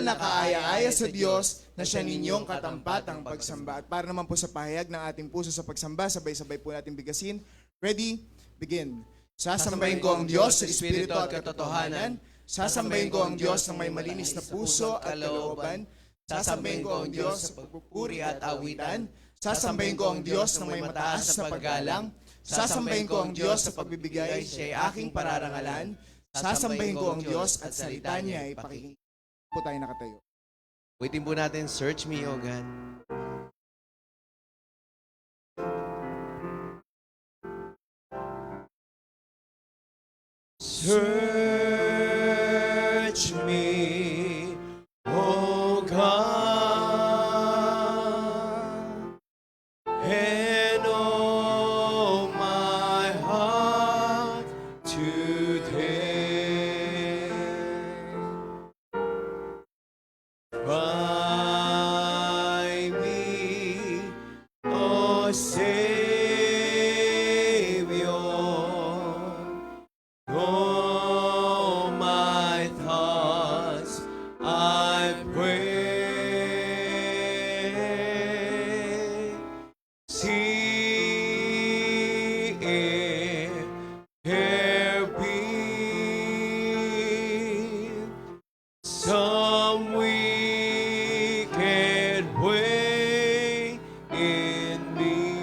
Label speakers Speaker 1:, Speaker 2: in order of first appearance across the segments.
Speaker 1: nakaaya-aya sa Diyos na siya ninyong katampatang pagsamba. At para naman po sa pahayag ng ating puso sa pagsamba, sabay-sabay po natin bigasin. Ready? Begin. Sasambahin ko ang Diyos sa Espiritu at katotohanan. Sasambahin ko ang Diyos ng may malinis na puso at kalooban. Sasambahin ko ang Diyos sa pagpupuri at awitan. Sasambahin ko ang Diyos ng may mataas na paggalang. Sasambahin ko ang Diyos sa pagbibigay, siya'y aking pararangalan. Sasambahin ko ang Diyos at salita niya ay pakikinggan. Po tayo nakatayo.
Speaker 2: Waiting po natin, search me, O God. Search me, O God, and know my heart today. Try me, O Savior, know my thoughts, I pray. See if there be some wicked way in me.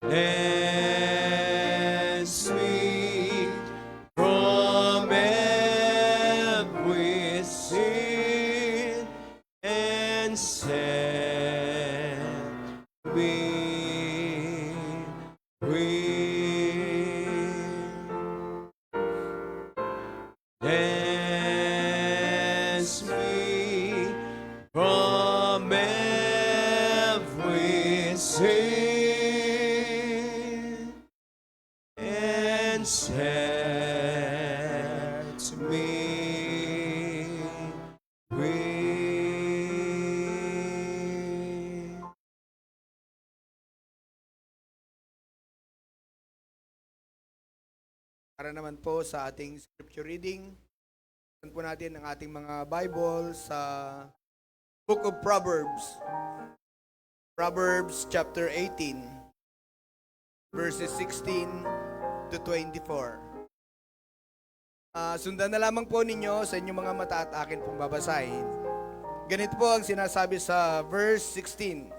Speaker 2: Cleanse me from every sin and set me free. Cleanse me from every sin and set me free.
Speaker 3: Para naman po sa ating scripture reading, tignan po natin ang ating mga Bible sa Book of Proverbs. Proverbs chapter 18, verses 16 to 24. Sundan na lamang po ninyo sa inyong mga mata at akin pong babasahin. Ganito po ang sinasabi sa verse 16.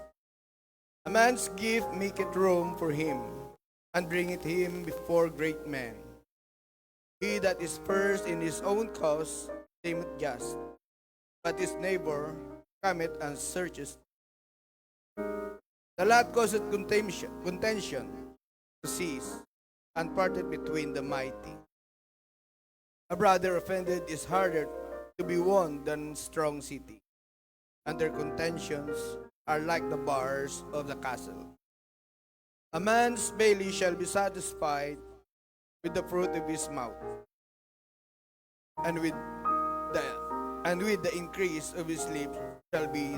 Speaker 3: A man's gift maketh room for him, and bringeth him before great men. He that is first in his own cause seemeth just, but his neighbor cometh and searches. The lot causeth contention to cease, and parted between the mighty. A brother offended is harder to be won than strong city, and their contentions are like the bars of the castle. A man's belly shall be satisfied with the fruit of his mouth, and with the increase of his lips shall be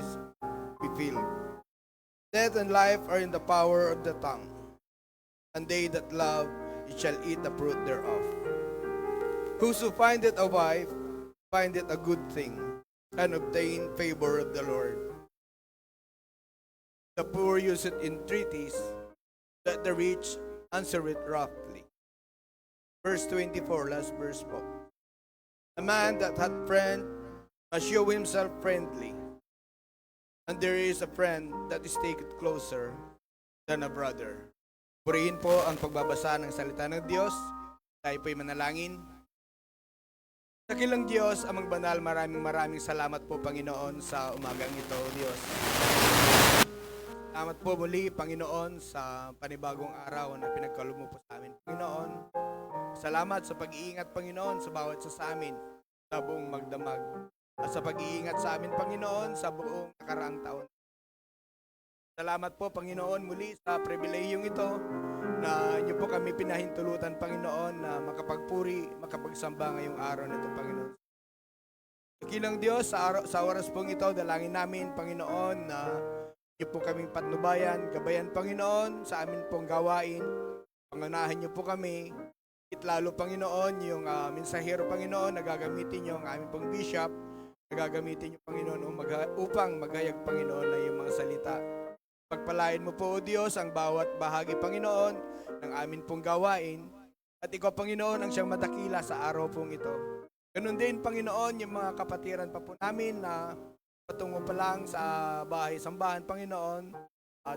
Speaker 3: filled. Death and life are in the power of the tongue, and they that love it shall eat the fruit thereof. Whoso findeth a wife findeth a good thing, and obtain favor of the Lord. The poor use it entreaties, that the rich answer it roughly. Verse 24, last verse po. A man that hath friend must show himself friendly, and there is a friend that is taken closer than a brother. Purihin po ang pagbabasa ng salita ng Diyos. Tayo po'y manalangin. Dakilang Diyos, amang banal, maraming salamat po, Panginoon, sa umagang ito, Diyos. Salamat po muli, Panginoon, sa panibagong araw na pinagkaloob mo po sa amin, Panginoon. Salamat sa pag-iingat, Panginoon, sa bawat isa sa amin, sa buong magdamag. At sa pag-iingat sa amin, Panginoon, sa buong nakaraang taon. Salamat po, Panginoon, muli sa pribilehiyong ito na inyo po kami pinahintulutan, Panginoon, na makapagpuri, makapagsamba ngayong araw na ito, Panginoon. Dakilang Diyos, sa oras pong ito, dalangin namin, Panginoon, na inyo po kaming patnubayan, gabayan, Panginoon, sa amin pong gawain. Pangunahan niyo po kami, Lalo, Panginoon, yung mensahero, Panginoon, na gagamitin nyo ang aming pong bishop, na gagamitin nyo, Panginoon, upang maghayag, Panginoon, na yung mga salita. Pagpalain mo po, O Diyos, ang bawat bahagi, Panginoon, ng amin pong gawain, at ikaw, Panginoon, ang siyang madakila sa araw pong ito. Ganun din, Panginoon, yung mga kapatiran pa po namin na patungo pa lang sa bahay-sambahan, Panginoon,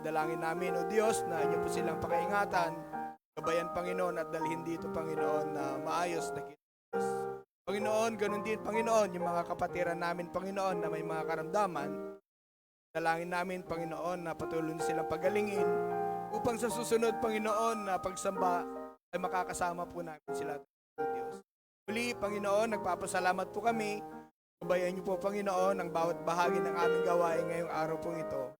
Speaker 3: dalangin namin, O Diyos, na inyo po silang pakaingatan, gabayan, Panginoon, at dalhin dito, Panginoon, na maayos na kilos. Panginoon, ganun din, Panginoon, yung mga kapatiran namin, Panginoon, na may mga karamdaman, dalangin namin, Panginoon, na patuloy silang pagalingin, upang sa susunod, Panginoon, na pagsamba, ay makakasama po namin sila, Diyos. Muli, Panginoon, nagpapasalamat po kami. Gabayan niyo po, Panginoon, ang bawat bahagi ng aming gawain ngayong araw pong ito.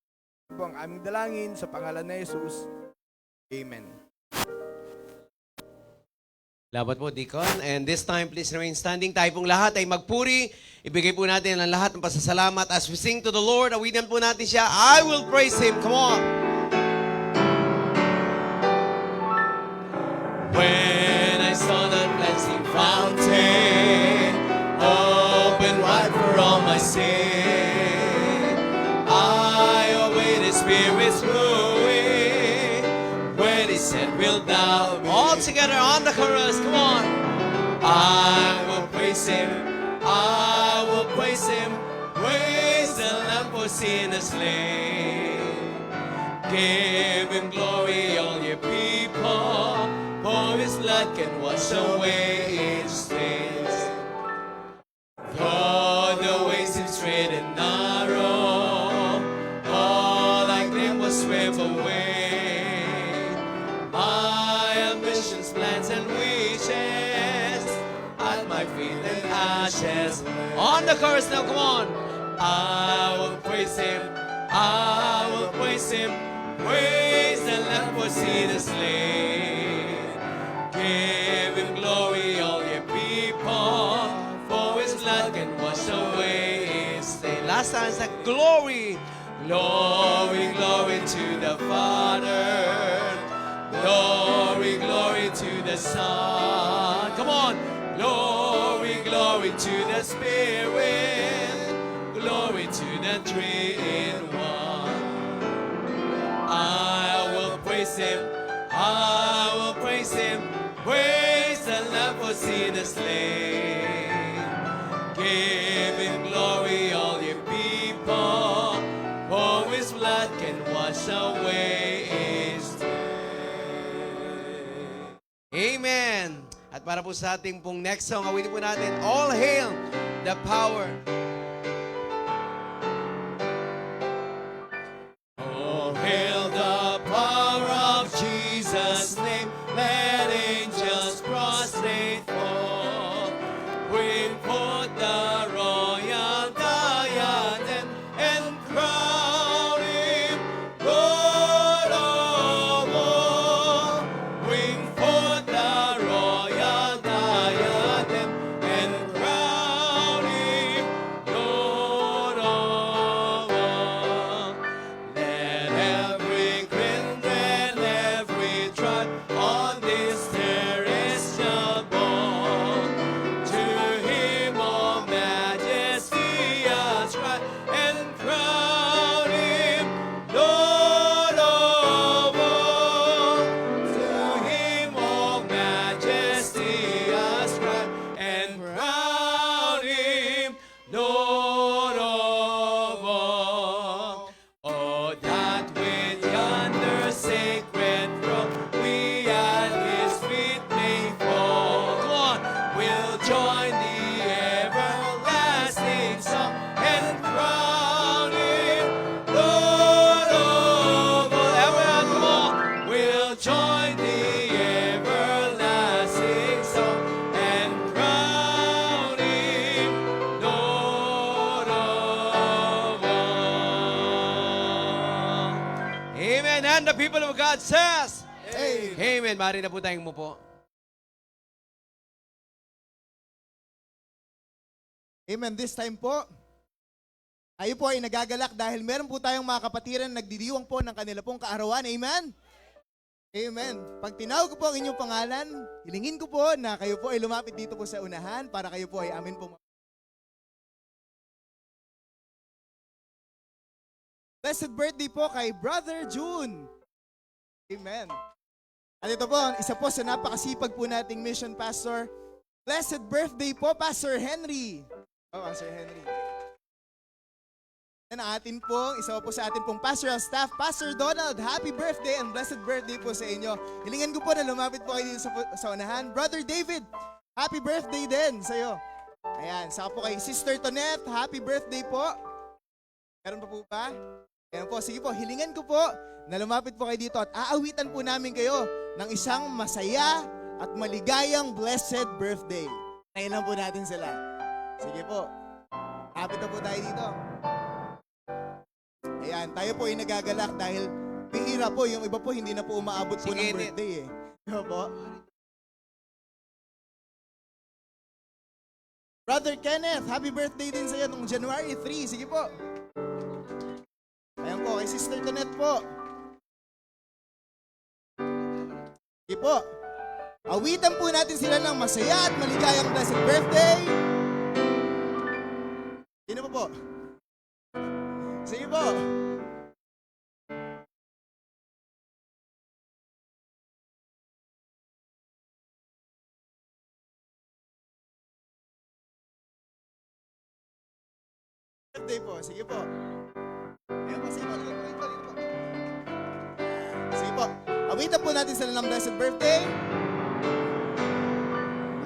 Speaker 3: Ito po ang aming dalangin sa pangalan na Jesus. Amen.
Speaker 2: Labat po, Deacon. And this time, please remain standing. Tayo pong lahat ay magpuri. Ibigay po natin ang lahat ng pasasalamat as we sing to the Lord. Awitan po natin siya. I will praise Him. Come on. When I saw that cleansing fountain open wide for all my sin, I awaited Spirit's wooing. When He said, "Will thou be?" All together on the chorus, come on. I will praise Him. I will praise Him. Praise the Lamb for sinners slain. Give Him glory, all ye people, for His blood can wash away each stain. Though the way seems straight and narrow, all I claimed was swept away. My ambitions, plans, and wishes at my feet and ashes. On the chorus now, come on. I will praise Him. I will praise Him. Praise the Lamb for sinners slain. Give Him glory, all ye people, for His blood can wash away His stain. Last time it's like glory. Glory, glory to the Father. Glory, glory to the Son. Come on. Glory, glory to the Spirit. Glory to the Three in One. I will praise Him. I will praise Him. Praise the Lamb for sinners slain. Give Him glory, all ye people, for His blood can wash away His stain. Amen. At para po sa ating pong next song, awitin po natin, All Hail the Power. All hail the power of Jesus' name. Let angels prostrate fall. Bring forth the royal diadem and crown Him Lord of all. Bring forth the royal diadem and crown Him Lord of all. Let every kindred, every tribe on this terrestrial ball to Him all majesty ascribe and crown Him Lord of all. To Him all majesty ascribe and crown Him Lord of all. Oh, that with yonder sacred throne we at His feet may fall. Come on, we'll join the everlasting song and crown Him Lord of all. Everyone, come on, we'll join the everlasting song and crown Him Lord of all. Amen. And the people of God says, Amen. Mari na po tayong mupo.
Speaker 1: Amen. This time po, tayo po ay nagagalak dahil meron po tayong mga kapatiran na nagdiriwang po ng kanila pong kaarawan. Amen? Amen. Pag tinawag ko po ang inyong pangalan, hilingin ko po na kayo po ay lumapit dito po sa unahan para kayo po ay amin po. Blessed birthday po kay Brother June. Amen. At ito po, isa po sa napakasipag po nating mission pastor. Blessed birthday po, Pastor Henry. Oh, Pastor Henry. Yan ang atin pong, isa po sa atin pong pastoral staff, Pastor Donald. Happy birthday and blessed birthday po sa inyo. Hilingan ko po na lumapit po kayo dito sa unahan. Brother David, happy birthday din sa iyo. Ayan, saka po kay Sister Tonette, happy birthday po. Meron pa po ba? Ayan po, sige po, hilingan ko po na lumapit po kayo dito at aawitan po namin kayo ng isang masaya at maligayang blessed birthday. Ngayon lang po natin sila. Sige po, lapit na po tayo dito. Ayan, tayo po ay nagagalak dahil bihira po, yung iba po hindi na po umaabot po ng birthday eh. Diba po? Brother Kenneth, happy birthday din sa iyo nung January 3. Sige po. Ayan po, kay Sister Tonette po. Sige po. Awitan po natin sila ng masaya at maligayang blessed birthday. Sino po po? Sige po. Birthday po. Sige po. Ayan po, sige po. Dito po. Sige po. Awitan po natin sila ng blessed birthday.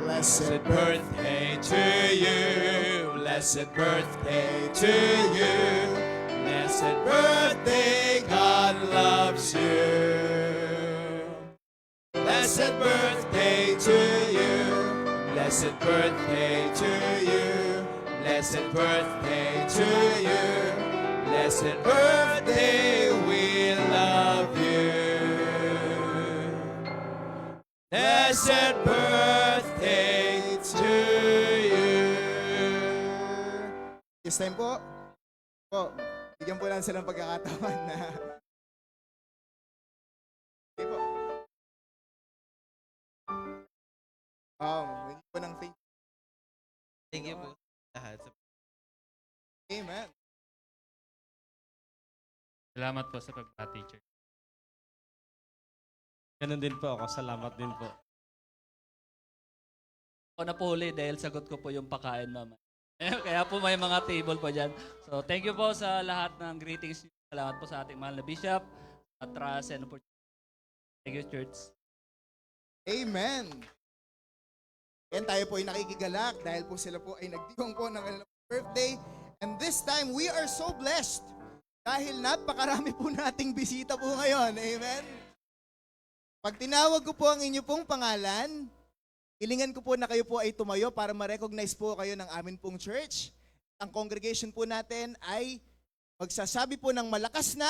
Speaker 2: Blessed birthday to you. Blessed birthday to you. Blessed birthday, God loves you. Blessed birthday to you. Blessed birthday to you. Blessed birthday to you. Blessed birthday, we love you. Blessed birthday to you.
Speaker 1: This time po, bigyan po lang silang pagkakataon na okay po. Hindi po ng thank you.
Speaker 4: Thank you po lahat.
Speaker 1: Amen.
Speaker 5: Salamat po sa pagpa-teacher.
Speaker 4: Ganun din po ako. Salamat din po.
Speaker 6: Ako na po huli dahil sagot ko po yung pakain mama. Kaya po may mga table po dyan. So thank you po sa lahat ng greetings. Salamat po sa ating mahal na bishop at trust and opportunity. Thank you, church.
Speaker 1: Amen. And tayo po ay nakikigalak dahil po sila po ay nagdiwang po ng kanilang birthday. And this time, we are so blessed dahil napakarami po nating bisita po ngayon. Amen. Pag tinawag ko po ang inyo pong pangalan, hilingan ko po na kayo po ay tumayo para ma-recognize po kayo ng amin pong church. Ang congregation po natin ay magsasabi po ng malakas na.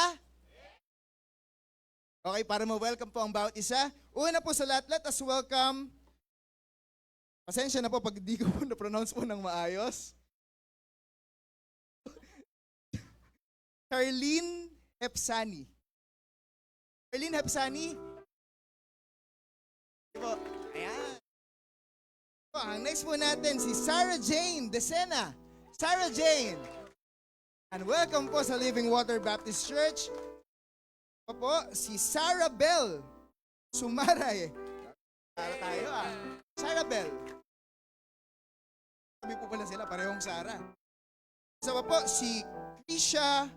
Speaker 1: Okay, para ma-welcome po ang bawat isa. Una po sa lahat, let us welcome. Pasensya na po pag di ko po na-pronounce po ng maayos. Charlene Hepsani. Charlene Hepsani. Po, ayan. Po, ang next po natin, si Sarah Jane Desena. Sarah Jane. And welcome po sa Living Water Baptist Church. Po, si Sarah Bell Sumaray. Para tayo Sarah Bell. Sabi po pala sila, parehong Sarah. Isa pa po, si Krisha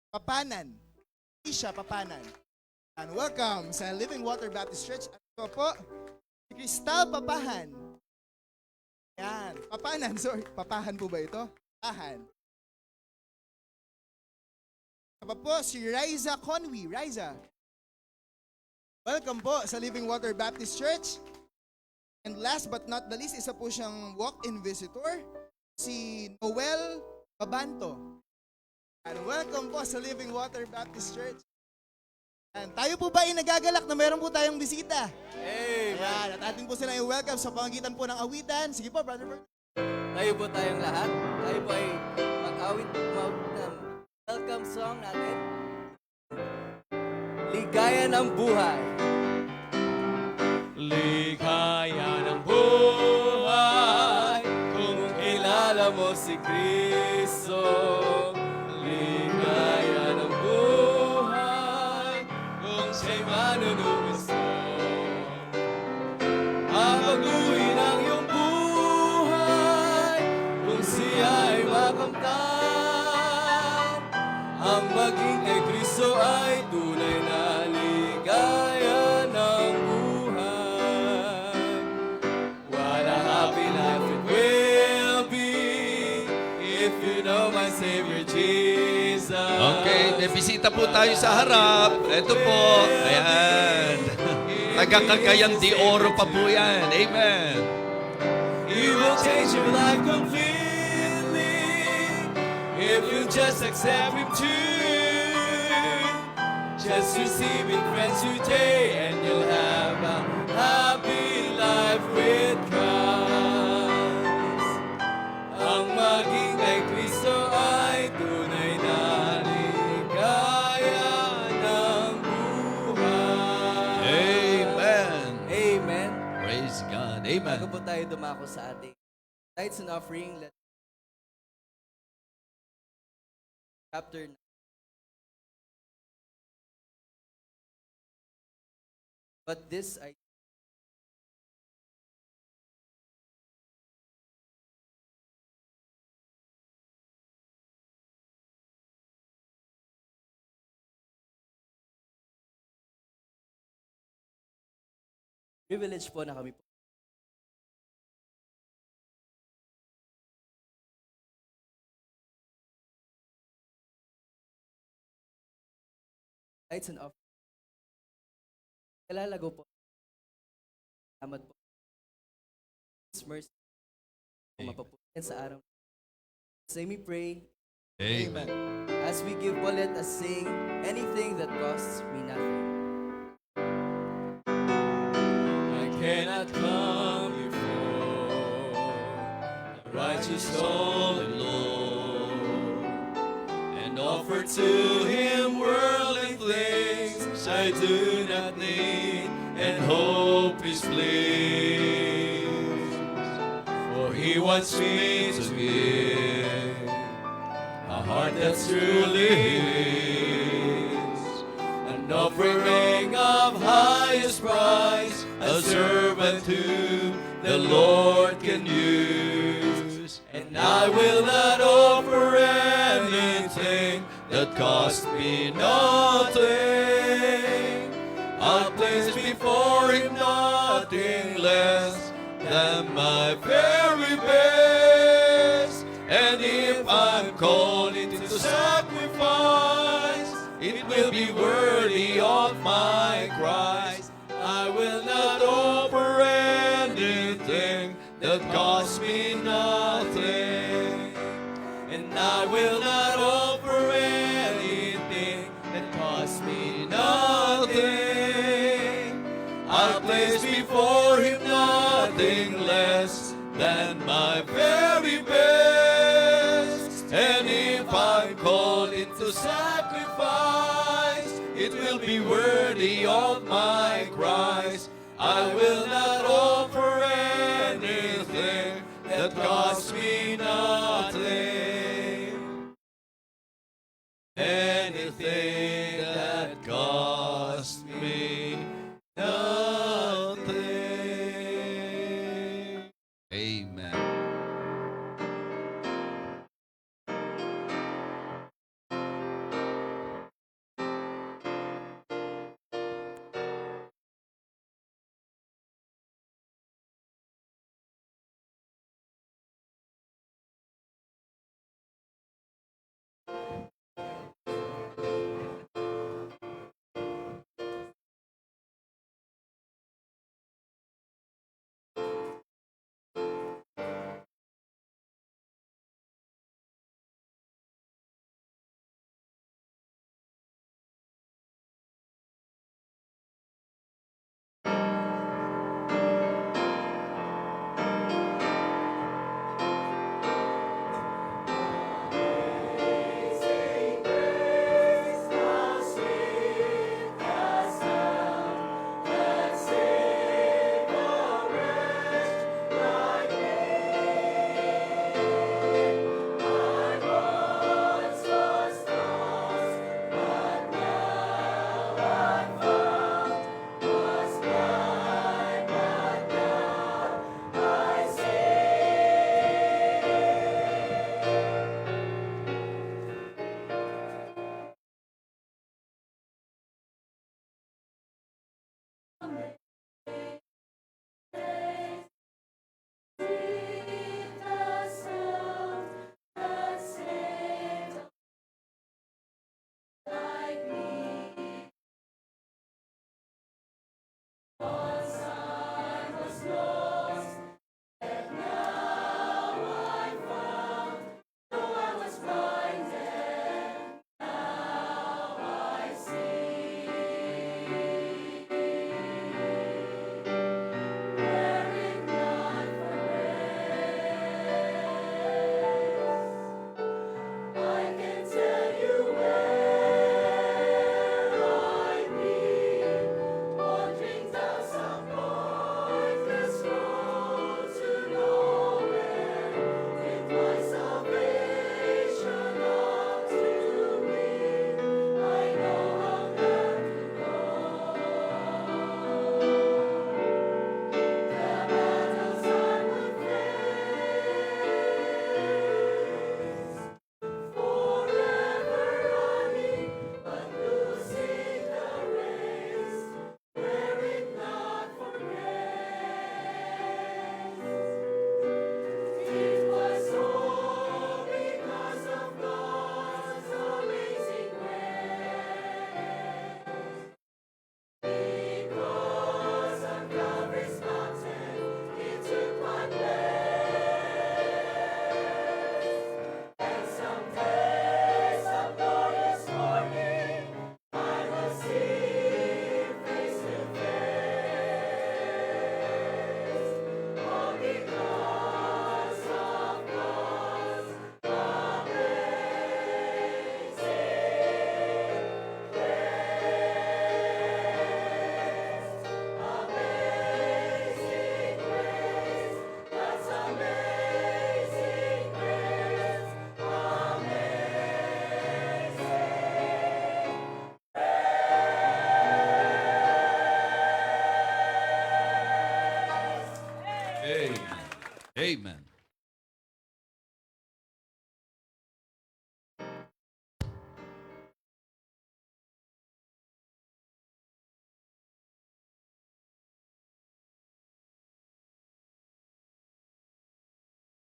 Speaker 1: Papanan. Krisha Papanan. And welcome sa Living Water Baptist Church. At ito po, si Cristal Papahan. Yan, Papanan, sorry. Papahan po ba ito? Papahan. Ito pa po, si Riza Conwy. Riza. Welcome po sa Living Water Baptist Church. And last but not the least, isa po siyang walk-in visitor, si Noel Babanto. And welcome po sa Living Water Baptist Church. And tayo po ba ay nagagalak na meron po tayong bisita? Ayan, at atin po sila i-welcome sa pamagitan po ng awitan. Sige po, Brother Bert.
Speaker 7: Tayo po tayong lahat. Tayo po ay mag-awit ng welcome song natin. ligaya ng buhay.
Speaker 2: Ligaya ng buhay kung kilala mo si Kristo. Ligaya ng buhay kung siya'y manunugusto. Mabaguhin ang iyong buhay kung siya'y makamtan. Ang maging kay Kristo ay tunay na ligaya ng buhay. What a happy life it will be if you know my Savior Jesus.
Speaker 8: Okay, may bisita po tayo sa harap. Ito po. Ayan. Taga-Cagayan de Oro pa po yan. Amen.
Speaker 2: He will change your life completely if you just accept Him too. Just receive Him, friends, today, and you'll have a happy life with Christ. Ang maging kay Kristo ay tunay na ligaya ng buhay.
Speaker 8: Amen.
Speaker 7: Amen.
Speaker 8: Praise God.
Speaker 7: Bago
Speaker 8: Amen.
Speaker 7: po tayo dumako sa ating tithes and offering, chapter 9. But this I privilege po na kami po. Tithes and offering. Kalalago po. Salamat po. His mercy. Mapapunan sa araw. Say me pray.
Speaker 8: Amen.
Speaker 7: As we give po, let us sing anything that costs me nothing.
Speaker 2: I cannot come before the righteous holy Lord and offer to Him worldly things I do not need and hope is pleased. For He wants me to give a heart that's truly His, an offering of highest price, a servant who the Lord can use. And I will not offer anything that cost me nothing. I'll place before Him nothing less than my very best. And if I'm called into sacrifice, it will be worthy of my Christ. I will not offer anything that costs me nothing. And I will not offer anything that costs me nothing. I'll place before Him nothing less than my very best. And if I'm called into sacrifice, it will be worthy of my Christ. I will not offer anything that costs me nothing. Anything that costs me nothing.
Speaker 8: Amen.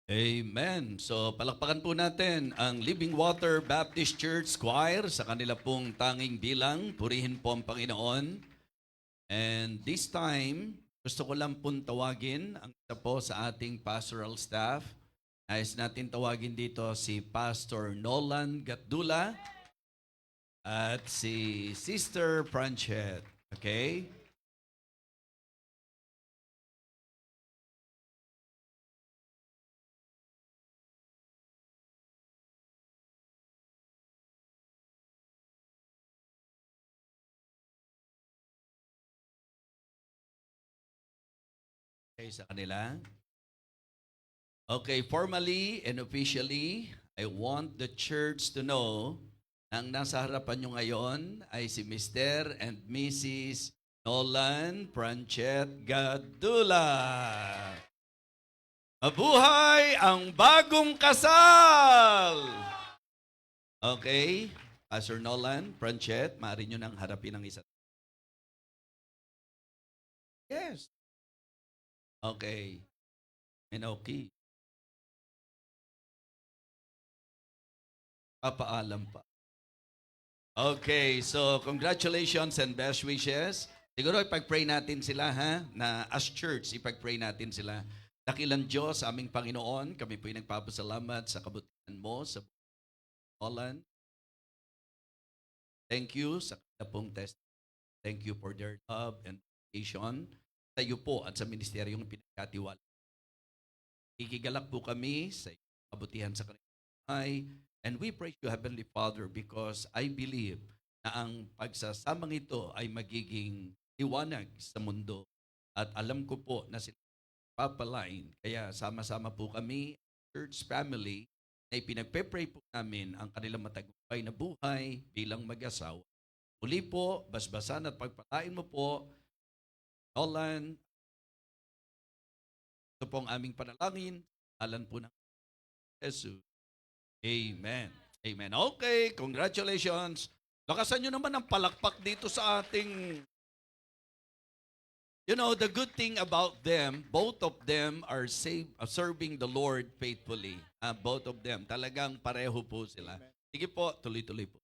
Speaker 8: Amen. So palakpakan po natin ang Living Water Baptist Church Choir sa kanila pong tanging bilang. Purihin po ang Panginoon. And this time, gusto ko lang pong tawagin ang isa po sa ating pastoral staff. Nais natin tawagin dito si Pastor Nolan Gatdula at si Sister Pranchet. Okay? Okay, sa kanila. Okay, formally and officially, I want the church to know na ang nasa harapan nyo ngayon ay si Mr. and Mrs. Nolan Pranchet Gatdula. Mabuhay ang bagong kasal! Okay, Pastor Nolan Pranchet, maaari nyo nang harapin ang isa't. Yes. Okay. And okay. Papaalam pa. Okay, so congratulations and best wishes. Siguro ipag-pray natin sila ha, na as church, ipag-pray natin sila. Dakilang Diyos, aming Panginoon, kami po ay nagpapasalamat sa kabutihan mo, sa Nolan. Thank you sa kanila pong test. Thank you for their love and dedication sa iyo po at sa ministeryong pinagkatiwala. Ikigalak po kami sa kabutihan sa kanilang buhay. And we praise you, Heavenly Father, because I believe na ang pagsasamang ito ay magiging liwanag sa mundo. At alam ko po na sila papalain. Kaya sama-sama po kami, church family, na ipinagpe-pray po namin ang kanilang matagumpay na buhay bilang mag-asawa. Muli po, basbasan at pagpalain mo po, Nolan, ito po ang aming panalangin, alan po ng Jesus. Amen. Amen. Okay, congratulations. Lakasan nyo naman ang palakpak dito sa ating... You know, the good thing about them, both of them are serving the Lord faithfully. Both of them. Talagang pareho po sila. Sige po, tuloy-tuloy po.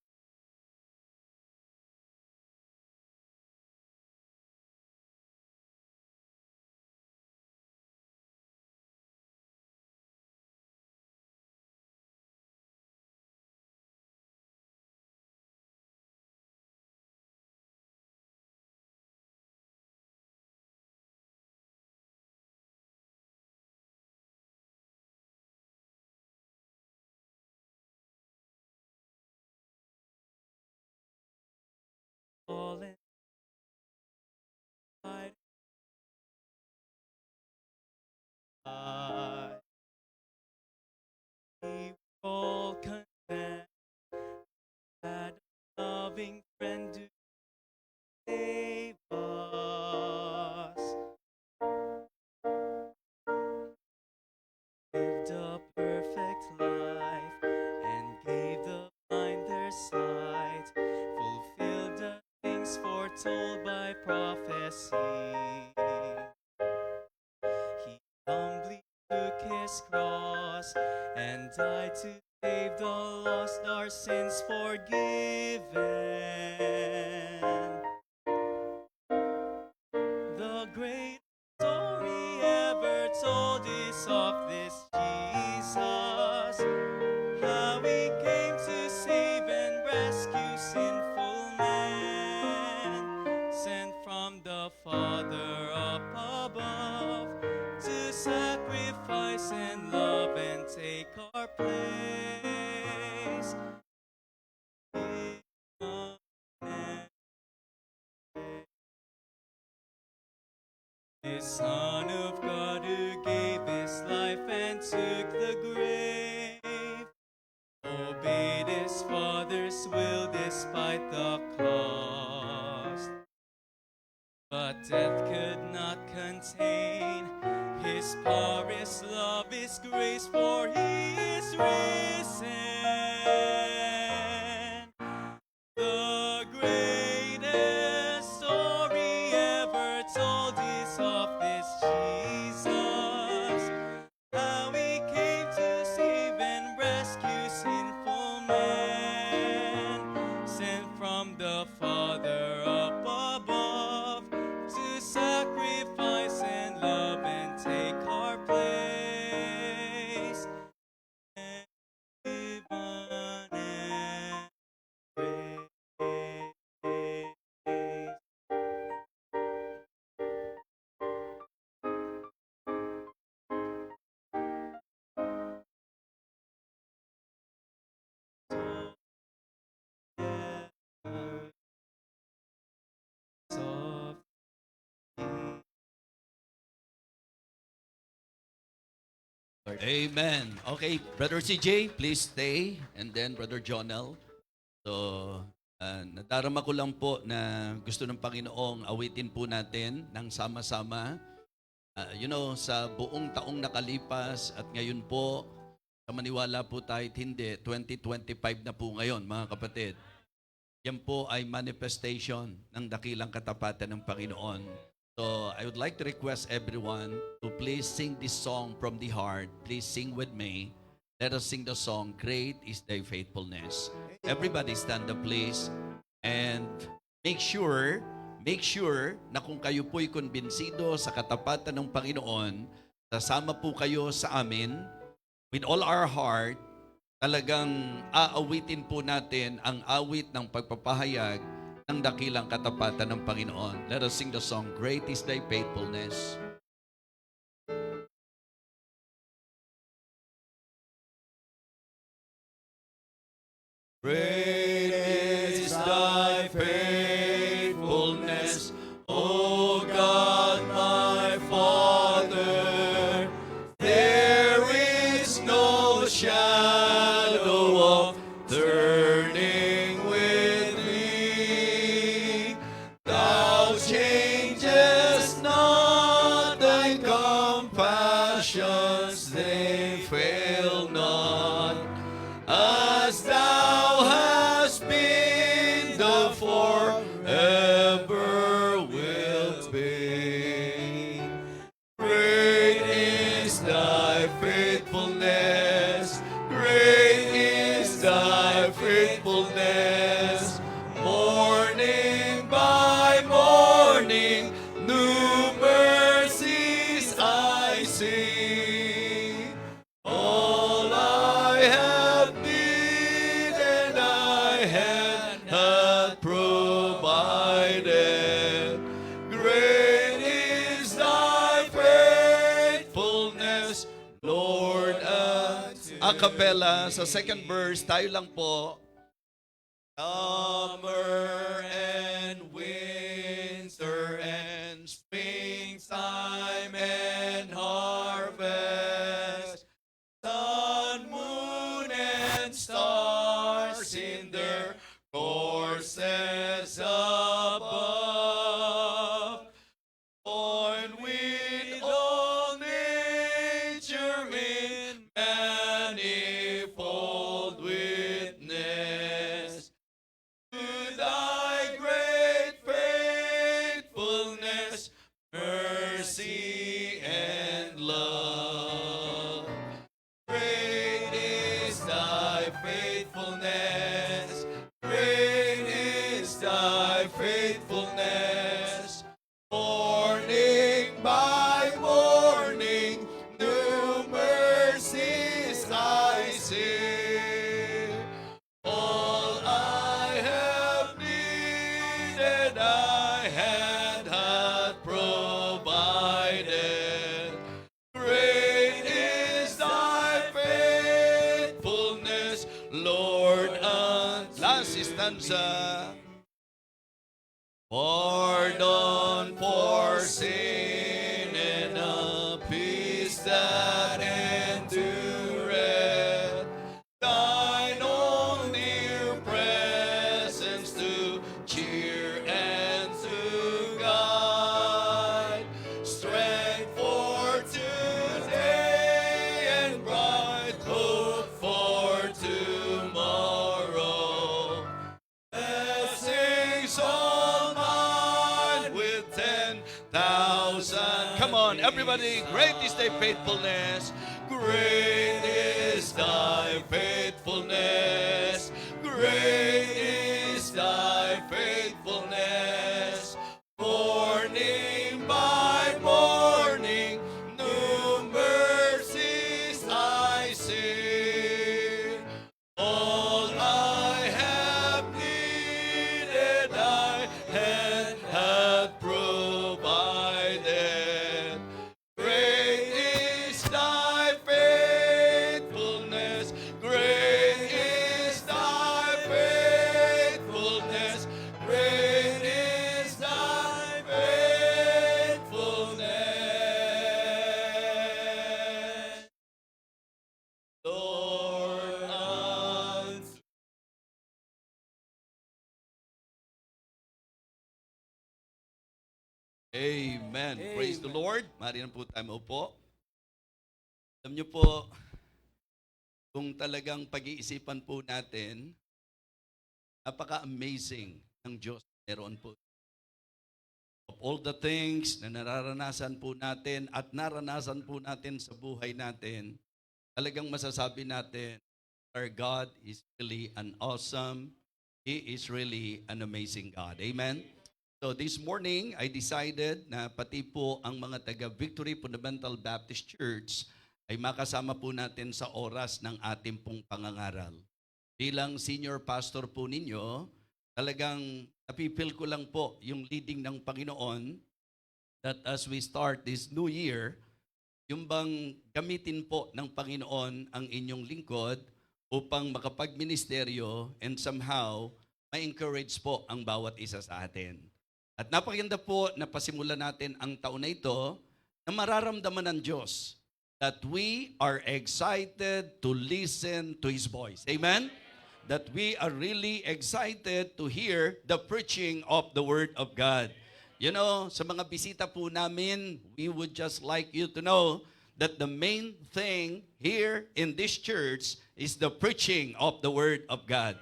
Speaker 6: Fallen by we all confess that a loving friend do save us. Lived a perfect life and gave the blind their sight, fulfilled the things foretold by prophecy. He humbly took his cross and died to save the lost, our sins forgiven. The great story ever told is of this Jesus, how he came to save and rescue sinful man, sent from the Father up above to sacrifice and love and take our place. The Son of God who gave his life and took the grave, obeyed his Father's will despite the cost. But death could not contain his power, his love, his grace, for he is risen. The greatest story ever told is of this Jesus, how he came
Speaker 8: Amen. Okay, Brother CJ, please stay. And then Brother Jonel. So, nadarama ko lang po na gusto ng Panginoong awitin po natin ng sama-sama. Sa buong taong nakalipas at ngayon po, sa maniwala po tayo at hindi, 2025 na po ngayon, mga kapatid. Yan po ay manifestation ng dakilang katapatan ng Panginoon. So, I would like to request everyone to please sing this song from the heart. Please sing with me. Let us sing the song, Great is Thy Faithfulness. Everybody stand up, please. And make sure na kung kayo po'y kumbinsido sa katapatan ng Panginoon, sasama po kayo sa amin with all our heart. Talagang aawitin po natin ang awit ng pagpapahayag ng dakilang katapatan ng Panginoon. Let us sing the song, Great is Thy Faithfulness. Great is Thy faithfulness, O God my Father. There is no shadow of turning with Thee. Thou changest not, Thy compassions, they fail not. As Thou hast been, the forever wilt be. Great is Thy faithfulness, great is Thy faithfulness. Morning by morning, new mercies I see. All I have needed, Thy hand hath provided. Great is Thy faithfulness, Lord. A cappella, sa second verse, tayo lang po. Summer and winter and springtime and harvest, sun, moon, and stars in their courses above, join with all nature in manifold witness to Thy great faithfulness, mercy, and love. Great is Thy faithfulness, great is Thy faithfulness. Morning by morning, new mercies I see. All I have needed, Thy hand hath provided. Great is Thy faithfulness, Lord, unto last stanza. Pardon for sin and a peace that endureth. Thine own near presence to cheer and to guide. Strength for today and bright hope for tomorrow. Blessings all mine with 10,000. Come on, everybody. Great is Thy faithfulness. Great is Thy faithfulness. Great is Thy faithfulness. Morning by morning, new mercies I see. All I have needed, Thy hand hath provided. Great is Thy faithfulness. Lord, unto Amen. Praise the Lord. Mari na po tayo maupo. Alam niyo po, kung talagang pag-iisipan po natin, napaka-amazing ng Diyos meron po. Of all the things na nararanasan po natin at naranasan po natin sa buhay natin, talagang masasabi natin, our God is really an awesome, He is really an amazing God. Amen? So this morning, I decided na pati po ang mga taga Victory Fundamental Baptist Church ay makasama po natin sa oras ng ating pong pangangaral. Bilang senior pastor po ninyo, talagang napipil ko lang po yung leading ng Panginoon that as we start this new year, yung bang gamitin po ng Panginoon ang inyong lingkod upang makapagministeryo and somehow ma-encourage po ang bawat isa sa atin. At napakaganda po na pasimula natin ang taon na ito na mararamdaman ng Diyos that we are excited to listen to His voice. Amen? That we are really excited to hear the preaching of the Word of God. You know, sa mga bisita po namin, we would just like you to know that the main thing here in this church is the preaching of the Word of God.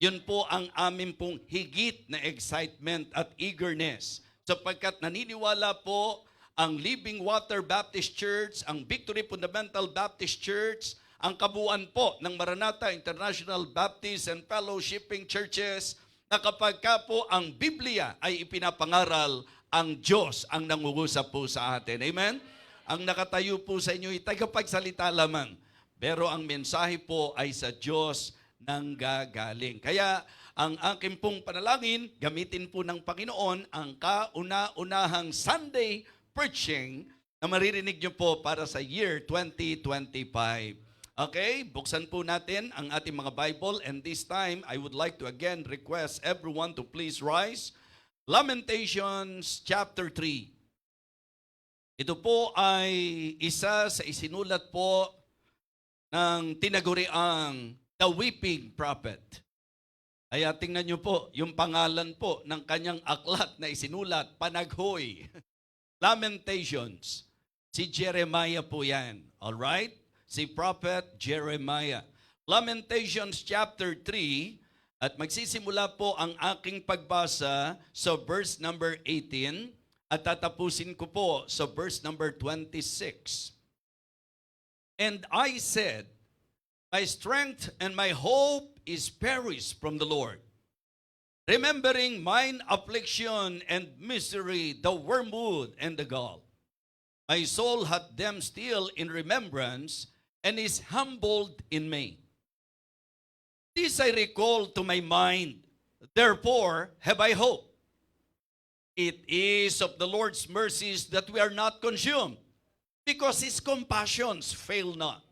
Speaker 8: Yun po ang amin pong higit na excitement at eagerness sapagkat naniniwala po ang Living Water Baptist Church, ang Victory Fundamental Baptist Church, ang kabuuan po ng Maranatha International Baptist and Fellowshipping Churches na kapag ka po ang Biblia ay ipinapangaral, ang Diyos ang nangungusap po sa atin. Amen? Ang nakatayo po sa inyo ay tagapagsalita lamang. Pero ang mensahe po ay sa Diyos nang gagaling. Kaya ang aking pong panalangin, gamitin po ng Panginoon ang kauna-unahang Sunday preaching na maririnig nyo po para sa year 2025. Okay, buksan po natin ang ating mga Bible and this time I would like to again request everyone to please rise. Lamentations chapter 3. Ito po ay isa sa isinulat po ng tinaguriang The Weeping Prophet. Kaya tingnan nyo po, yung pangalan po ng kanyang aklat na isinulat, Panaghoy. Lamentations. Si Jeremiah po yan. Alright? Si Prophet Jeremiah. Lamentations chapter 3, at magsisimula po ang aking pagbasa sa verse number 18, at tatapusin ko po sa verse number 26. And I said, my strength and my hope is perished from the Lord. Remembering mine affliction and misery, the wormwood and the gall. My soul hath them still in remembrance, and is humbled in me. This I recall to my mind, therefore have I hope. It is of the Lord's mercies that we are not consumed, because His compassions fail not.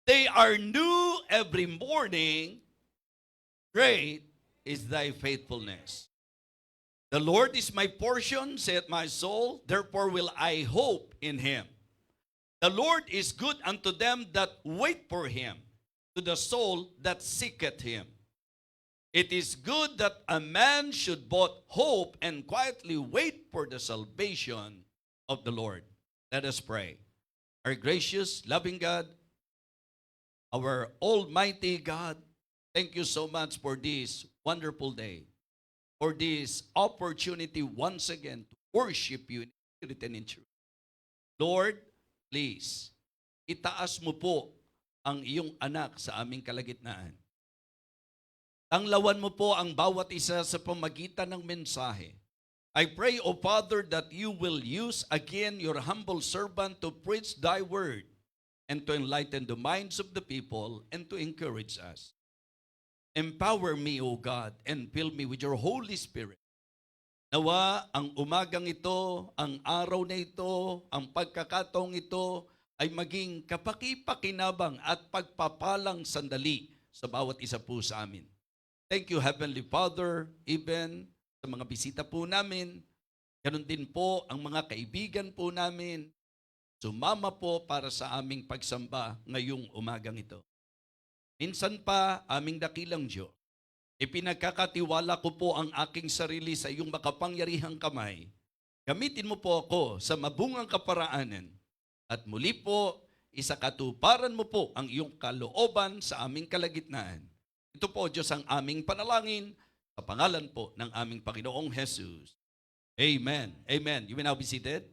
Speaker 8: They are new every morning. Great is thy faithfulness. The Lord is my portion, saith my soul, therefore will I hope in Him. The Lord is good unto them that wait for Him, to the soul that seeketh Him. It is good that a man should both hope and quietly wait for the salvation of the Lord. Let us pray. Our gracious, loving God, our Almighty God, thank you so much for this wonderful day, for this opportunity once again to worship you in spirit and in truth. Lord, please, itaas mo po ang iyong anak sa aming kalagitnaan. Tanglawan mo po ang bawat isa sa pamagitan ng mensahe. I pray, O Father, that you will use again your humble servant to preach thy word and to enlighten the minds of the people and to encourage us. Empower me, O God, and fill me with your Holy Spirit. Nawa ang umagang ito, ang araw na ito, ang pagkakataong ito ay maging kapaki-pakinabang at pagpapalang sandali sa bawat isa po sa amin. Thank you, Heavenly Father, even sa mga bisita po namin. Ganon din po ang mga kaibigan po namin. sumama po para sa aming pagsamba ngayong umagang ito. Minsan pa, aming dakilang Diyos, ipinagkakatiwala ko po ang aking sarili sa iyong makapangyarihang kamay. Gamitin mo po ako sa mabungang kaparaanan at muli po, isakatuparan mo po ang iyong kalooban sa aming kalagitnaan. Ito po, Diyos, ang aming panalangin sa pangalan po ng aming Panginoong Jesus. Amen. Amen. You may now be seated.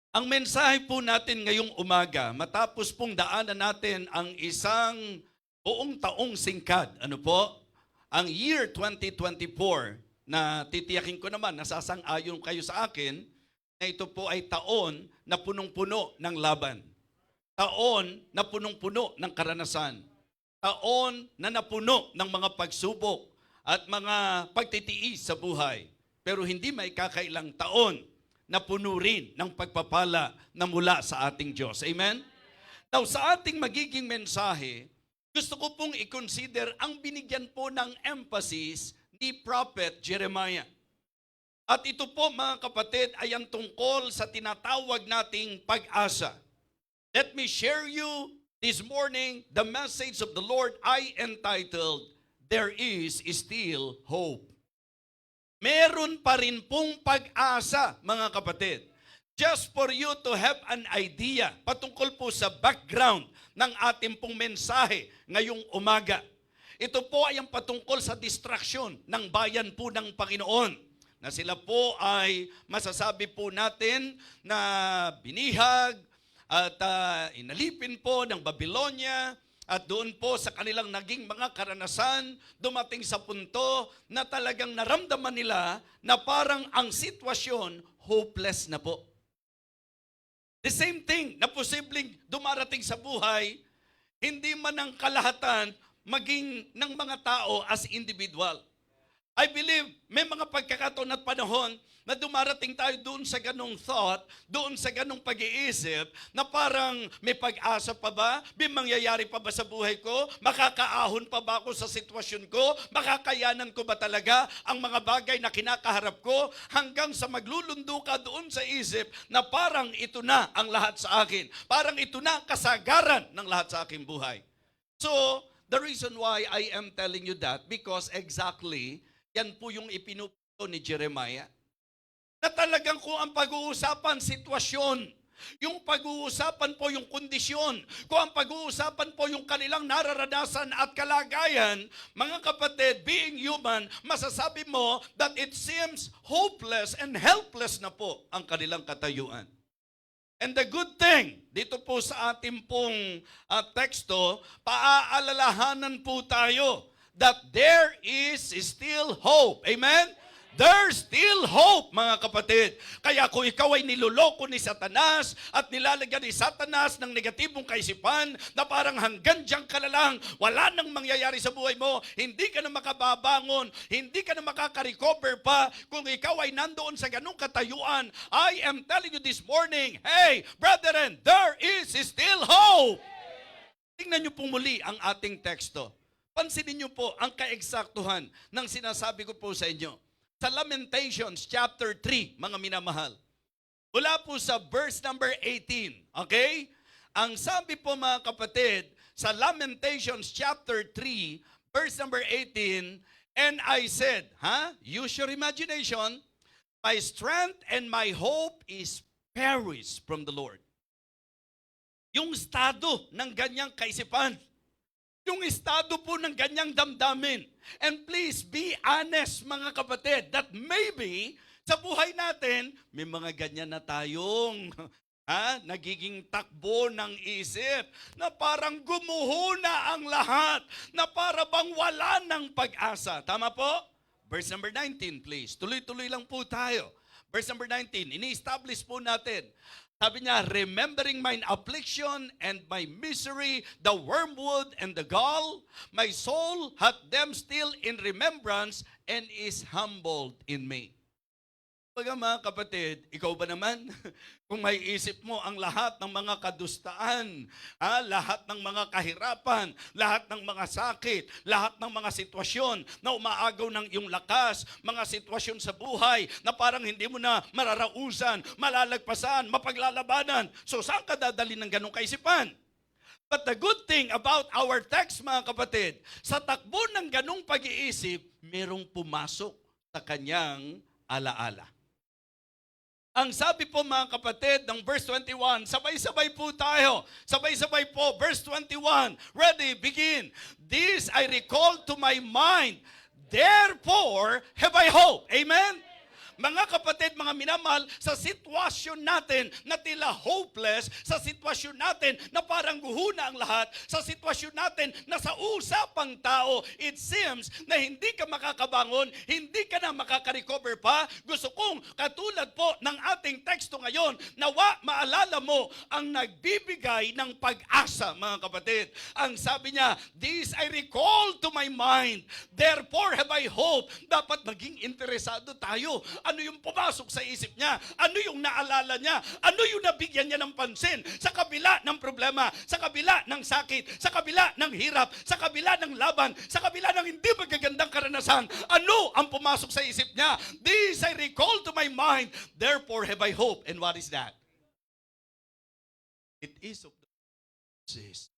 Speaker 8: Ang mensahe po natin ngayong umaga, matapos pong daanan natin ang isang buong taong singkad, ano po? Ang year 2024, na titiyakin ko naman, nasasang-ayon kayo sa akin, na ito po ay taon na punong-puno ng laban. Taon na punong-puno ng karanasan. Taon na napuno ng mga pagsubok at mga pagtitiis sa buhay. Pero hindi may kakailang taon na puno rin ng pagpapala na mula sa ating Diyos. Amen? Now, sa ating magiging mensahe, gusto ko pong i-consider ang binigyan po ng emphasis ni Prophet Jeremiah. At ito po, mga kapatid, ay ang tungkol sa tinatawag nating pag-asa. Let me share you this morning the message of the Lord I entitled, There is Still Hope. Meron pa rin pong pag-asa, mga kapatid. Just for you to have an idea patungkol po sa background ng ating pong mensahe ngayong umaga. Ito po ay ang patungkol sa distraksyon ng bayan po ng Panginoon. Na sila po ay masasabi po natin na binihag at inalipin po ng Babylonia. At doon po sa kanilang naging mga karanasan, dumating sa punto na talagang naramdaman nila na parang ang sitwasyon hopeless na po. The same thing na posibleng dumarating sa buhay, hindi man ang kalahatan maging ng mga tao as individual. I believe may mga pagkakataon at panahon na dumarating tayo doon sa ganong thought, doon sa ganong pag-iisip, na parang may pag-asa pa ba? May mangyayari pa ba sa buhay ko? Makakaahon pa ba ako sa sitwasyon ko? Makakayanan ko ba talaga ang mga bagay na kinakaharap ko? Hanggang sa maglulundo ka doon sa isip na parang ito na ang lahat sa akin. Parang ito na ang kasagaran ng lahat sa aking buhay. So, the reason why I am telling you that, because exactly, yan po yung ipinupunto ni Jeremiah. Na talagang kung ang pag-uusapan, sitwasyon, yung pag-uusapan po yung kondisyon, kung ang pag-uusapan po yung kanilang nararanasan at kalagayan, mga kapatid, being human, masasabi mo that it seems hopeless and helpless na po ang kanilang katayuan. And the good thing, dito po sa ating pong teksto, paaalalahanan po tayo that there is still hope. Amen? There's still hope, mga kapatid. Kaya kung ikaw ay niloloko ni Satanas at nilalagyan ni Satanas ng negatibong kaisipan na parang hanggang diyan ka na lang, wala nang mangyayari sa buhay mo, hindi ka na makababangon, hindi ka na makaka-recover pa, kung ikaw ay nandoon sa ganung katayuan, I am telling you this morning, hey, brethren, there is still hope. Tingnan niyo po muli ang ating teksto. Pansinin niyo po ang kaeksaktuhan ng sinasabi ko po sa inyo. Sa Lamentations chapter 3, mga minamahal. Mula po sa verse number 18, okay? Ang sabi po, mga kapatid, sa Lamentations chapter 3, verse number 18, and I said, use your imagination, my strength and my hope is perished from the Lord. Yung estado ng ganyang kaisipan, yung estado po ng ganyang damdamin. And please be honest, mga kapatid, that maybe sa buhay natin, may mga ganyan na tayong nagiging takbo ng isip na parang gumuho na ang lahat, na para bang wala ng pag-asa. Tama po? Verse number 19, please. Tuloy-tuloy lang po tayo. Verse number 19, ini-establish po natin. Sabi niya, remembering mine affliction and my misery, the wormwood and the gall, my soul hath them still in remembrance and is humbled in me. Baga mga kapatid, ikaw ba naman? Kung may isip mo ang lahat ng mga kadustaan, lahat ng mga kahirapan, lahat ng mga sakit, lahat ng mga sitwasyon na umaagaw ng iyong lakas, mga sitwasyon sa buhay na parang hindi mo na mararausan, malalagpasan, mapaglalabanan. So saan ka dadali ng ganong kaisipan? But the good thing about our text, mga kapatid, sa takbo ng ganong pag-iisip, merong pumasok sa kanyang alaala. Ang sabi po mga kapatid ng verse 21, sabay-sabay po tayo. Sabay-sabay po, verse 21. Ready, begin. This I recall to my mind, therefore have I hope. Amen? Mga kapatid, mga minamahal, sa sitwasyon natin na tila hopeless, sa sitwasyon natin na parang guhuna ang lahat, sa sitwasyon natin na sa usapang tao, it seems na hindi ka makakabangon, hindi ka na makaka-recover pa. Gusto kong, katulad po ng ating teksto ngayon, nawa maalala mo ang nagbibigay ng pag-asa, mga kapatid. Ang sabi niya, this I recall to my mind, therefore have I hope. Dapat maging interesado tayo. Ano yung pumasok sa isip niya? Ano yung naalala niya? Ano yung nabigyan niya ng pansin? Sa kabila ng problema, sa kabila ng sakit, sa kabila ng hirap, sa kabila ng laban, sa kabila ng hindi magagandang karanasan, ano ang pumasok sa isip niya? This I recall to my mind, therefore have I hope. And what is that? It is of the Jesus.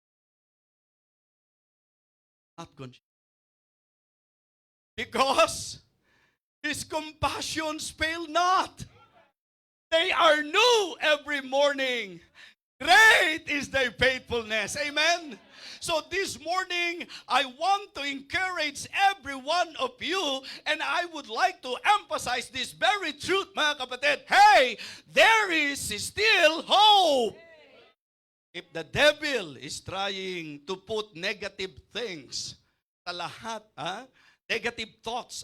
Speaker 8: Not conscious. Because His compassions fail not. They are new every morning. Great is thy faithfulness. Amen? So this morning, I want to encourage every one of you, and I would like to emphasize this very truth, mga kapatid. Hey, there is still hope. If the devil is trying to put negative things sa lahat, negative thoughts,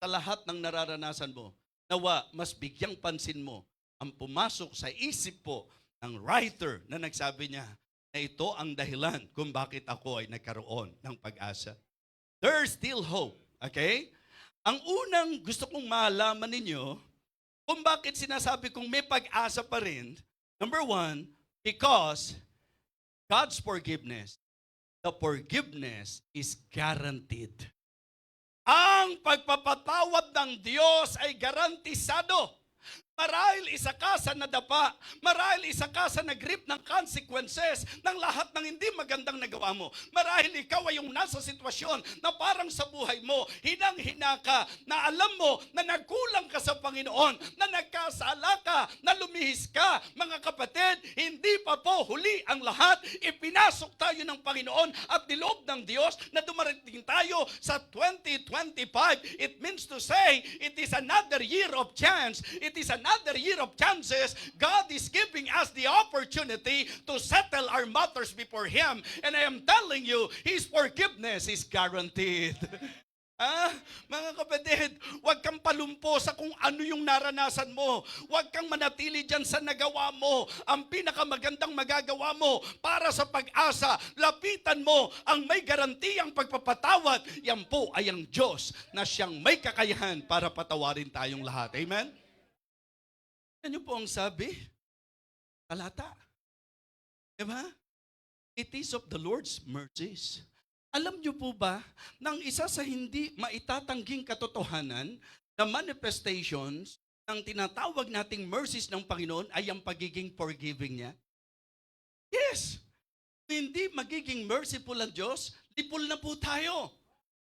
Speaker 8: sa lahat ng nararanasan mo, nawa, mas bigyang pansin mo ang pumasok sa isip po ng writer na nagsabi niya na ito ang dahilan kung bakit ako ay nagkaroon ng pag-asa. There's still hope. Okay? Ang unang gusto kong malaman ninyo kung bakit sinasabi kong may pag-asa pa rin, number one, because God's forgiveness, the forgiveness is guaranteed. Ang pagpapatawad ng Diyos ay garantisado. Marahil isa ka sa nadapa, marahil isa ka sa nag-reap ng consequences ng lahat ng hindi magandang nagawa mo. Marahil ikaw ay yung nasa sitwasyon na parang sa buhay mo, hinang-hina ka, na alam mo na nagkulang ka sa Panginoon, na nagkasala ka, na lumihis ka. Mga kapatid, hindi pa po huli ang lahat. Ipinasok tayo ng Panginoon at niloob ng Diyos na dumarating tayo sa 2025. It means to say, it is another year of chance. It is another year of chances. God is giving us the opportunity to settle our matters before Him. And I am telling you, His forgiveness is guaranteed. Mga kapatid, huwag kang palumpo sa kung ano yung naranasan mo. Huwag kang manatili dyan sa nagawa mo. Ang pinakamagandang magagawa mo para sa pag-asa, lapitan mo ang may garantiyang pagpapatawad. Yan po ay ang Diyos na siyang may kakayahan para patawarin tayong lahat. Amen? Yan yung po ang sabi. Talata. Diba? It is of the Lord's mercies. Alam niyo po ba, nang isa sa hindi maitatangging katotohanan na manifestations ng tinatawag nating mercies ng Panginoon ay ang pagiging forgiving niya? Yes! Hindi magiging merciful ang Diyos, lipol na po tayo.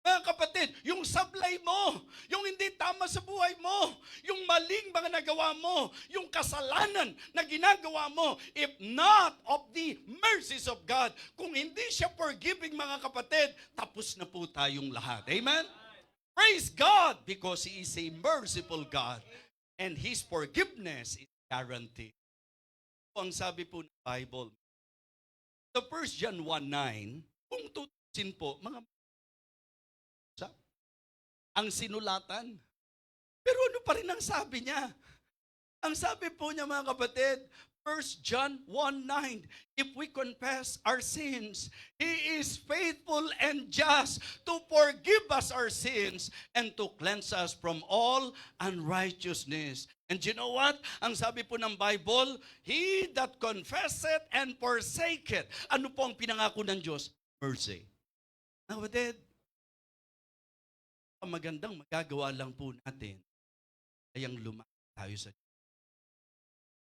Speaker 8: Mga kapatid, yung sablay mo, yung hindi tama sa buhay mo, yung maling mga nagawa mo, yung kasalanan na ginagawa mo, if not of the mercies of God, kung hindi siya forgiving, mga kapatid, tapos na po tayong lahat. Amen? Praise God because He is a merciful God and His forgiveness is guaranteed. Ang sabi po ng Bible, sa 1 John 1:9, kung tutusin po, mga ang sinulatan. Pero ano pa rin ang sabi niya? Ang sabi po niya, mga kapatid, 1 John 1:9, if we confess our sins, He is faithful and just to forgive us our sins and to cleanse us from all unrighteousness. And you know what? Ang sabi po ng Bible, He that confesseth and forsaketh. Ano po ang pinangako ng Diyos? Mercy. Kapatid, ang magandang magagawa lang po natin ay ang lumapit tayo sa Diyos.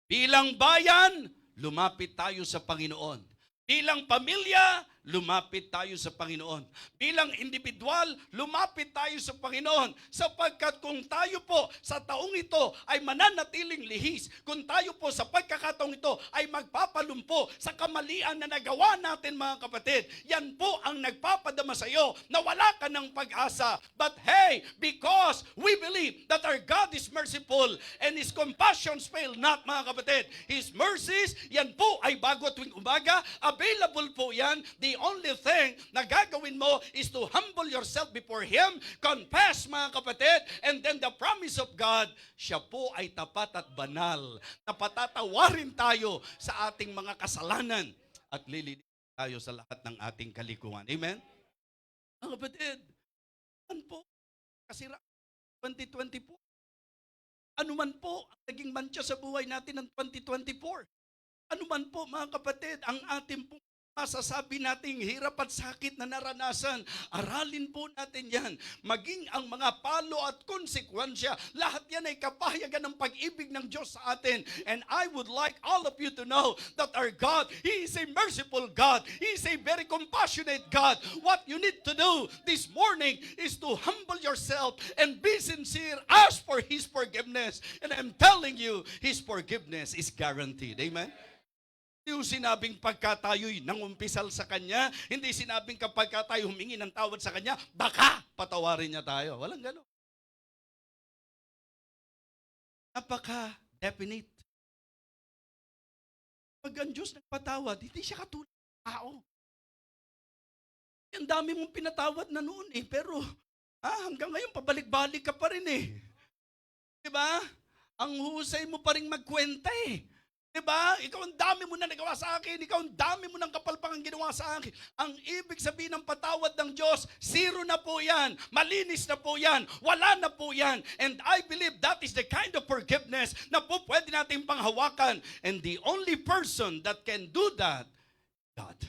Speaker 8: Bilang bayan, lumapit tayo sa Panginoon. Bilang pamilya, lumapit tayo sa Panginoon. Bilang individual, lumapit tayo sa Panginoon. Sapagkat kung tayo po sa taong ito ay mananatiling lihis, kung tayo po sa pagkakataong ito ay magpapalumpo sa kamalian na nagawa natin mga kapatid, yan po ang nagpapadama sa iyo na wala ka ng pag-asa. But hey, because we believe that our God is merciful and His compassions fail not mga kapatid. His mercies, yan po ay bago tuwing umaga, available po yan. The only thing na gagawin mo is to humble yourself before Him, confess mga kapatid, and then the promise of God, siya po ay tapat at banal na patatawarin tayo sa ating mga kasalanan at lilinisin tayo sa lahat ng ating kalikuan. Amen? Mga kapatid, ano po? Kasira 2024. Ano man po ang naging mantsa sa buhay natin ng 2024. Ano man po mga kapatid, ang ating po masasabi nating hirap at sakit na naranasan, aralin po natin yan. Maging ang mga palo at konsekwensya, lahat yan ay kapahayagan ng pag-ibig ng Diyos sa atin. And I would like all of you to know that our God, He is a merciful God. He is a very compassionate God. What you need to do this morning is to humble yourself and be sincere. Ask for His forgiveness. And I'm telling you, His forgiveness is guaranteed. Amen? Hindi sinabing pagka tayo'y nangumpisal sa Kanya, hindi sinabing kapag tayo humingi ng tawad sa Kanya, baka patawarin niya tayo. Walang gano'n. Napaka-definite. Pag ang Diyos nagpatawad, hindi siya katulad ng tao. Ang dami mong pinatawad na noon pero hanggang ngayon pabalik-balik ka pa rin Diba? Ang husay mo pa rin magkwenta Diba? Ikaw ang dami mo na nagawa sa akin. Ikaw ang dami mo ng kapalpakan ginawa sa akin. Ang ibig sabihin ng patawad ng Diyos, zero na po yan. Malinis na po yan. Wala na po yan. And I believe that is the kind of forgiveness na po pwede natin panghawakan. And the only person that can do that, God.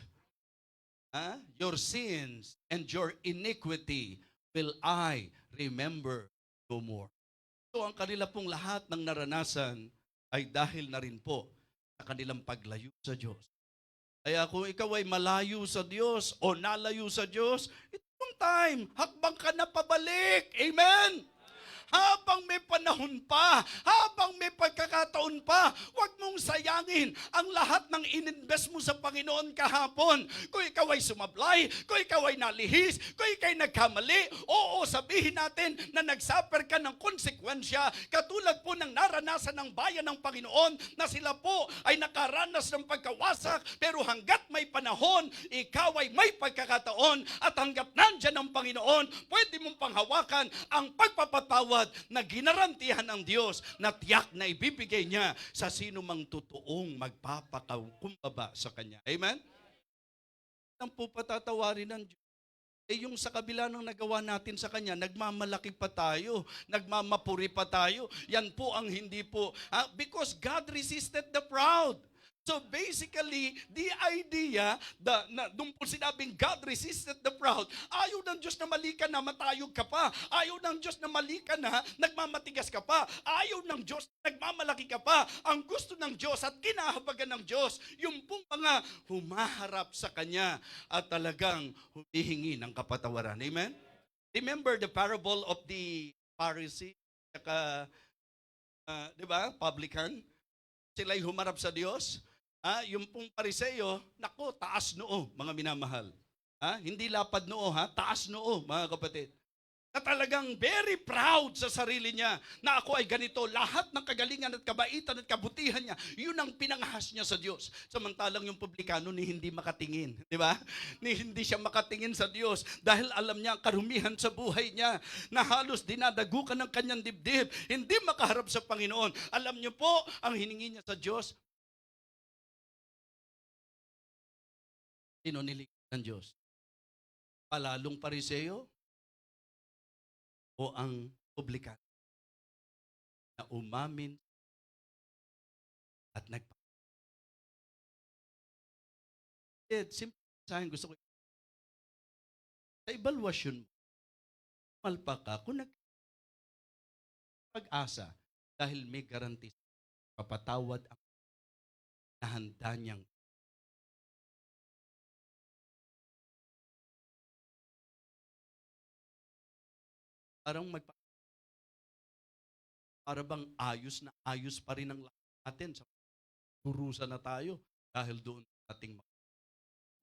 Speaker 8: Your sins and your iniquity will I remember no more. So ang kanila pong lahat ng naranasan ay dahil na rin po sa kanilang paglayo sa Diyos. Kaya kung ikaw ay malayo sa Diyos o nalayo sa Diyos, itong time, hakbang ka na pabalik. Amen? Habang may panahon pa, habang may pagkakataon pa, huwag mong sayangin ang lahat ng ininvest mo sa Panginoon kahapon. Kung ikaw ay sumablay, kung ikaw ay nalihis, kung ikaw ay nagkamali, oo, sabihin natin na nagsuffer ka ng konsekwensya, katulad po ng naranasan ng bayan ng Panginoon na sila po ay nakaranas ng pagkawasak, pero hanggat may panahon, ikaw ay may pagkakataon at hanggat nandyan ang Panginoon, pwede mong panghawakan ang pagpapatawad na ginarantihan ng Diyos na tiyak na ibibigay niya sa sino mang totoong magpapakakumbaba sa Kanya. Amen? Ang po patatawarin ng Diyos. Yung sa kabila ng nagawa natin sa Kanya, nagmamalaki pa tayo, nagmamapuri pa tayo. Yan po ang hindi po. Because God resisted the proud. So basically, the idea, doon po sinabing God resisted the proud, ayaw ng Diyos na mali ka na matayog ka pa. Ayaw ng Diyos na mali ka na nagmamatigas ka pa. Ayaw ng Diyos na nagmamalaki ka pa. Ang gusto ng Diyos at kinahabagan ng Diyos, yung pong mga humaharap sa Kanya at talagang humihingi ng kapatawaran. Amen? Remember the parable of the Pharisee, di ba, publican? Sila'y humarap sa Diyos. Yung pong Pariseo, nako, taas noo, mga minamahal. Hindi lapad noo, taas noo, mga kapatid. Na talagang very proud sa sarili niya na ako ay ganito. Lahat ng kagalingan at kabaitan at kabutihan niya, yun ang pinangahas niya sa Diyos. Samantalang yung publikano ni hindi makatingin. Di ba? Ni hindi siya makatingin sa Diyos dahil alam niya ang karumihan sa buhay niya na halos dinadagukan ng kanyang dibdib. Hindi makaharap sa Panginoon. Alam niyo po, ang hiningi niya sa Diyos, Sino nilikha ng Diyos? Palalong pariseo o ang publikan na umamin at nagpa. Simple sa akin, gusto ko sa evaluation mo, malpa ka kung pag-asa dahil may garanti papatawad ang nahanda niyang. Para bang ayos na ayos pa rin ang lahat natin. Durusa na tayo dahil doon ating mga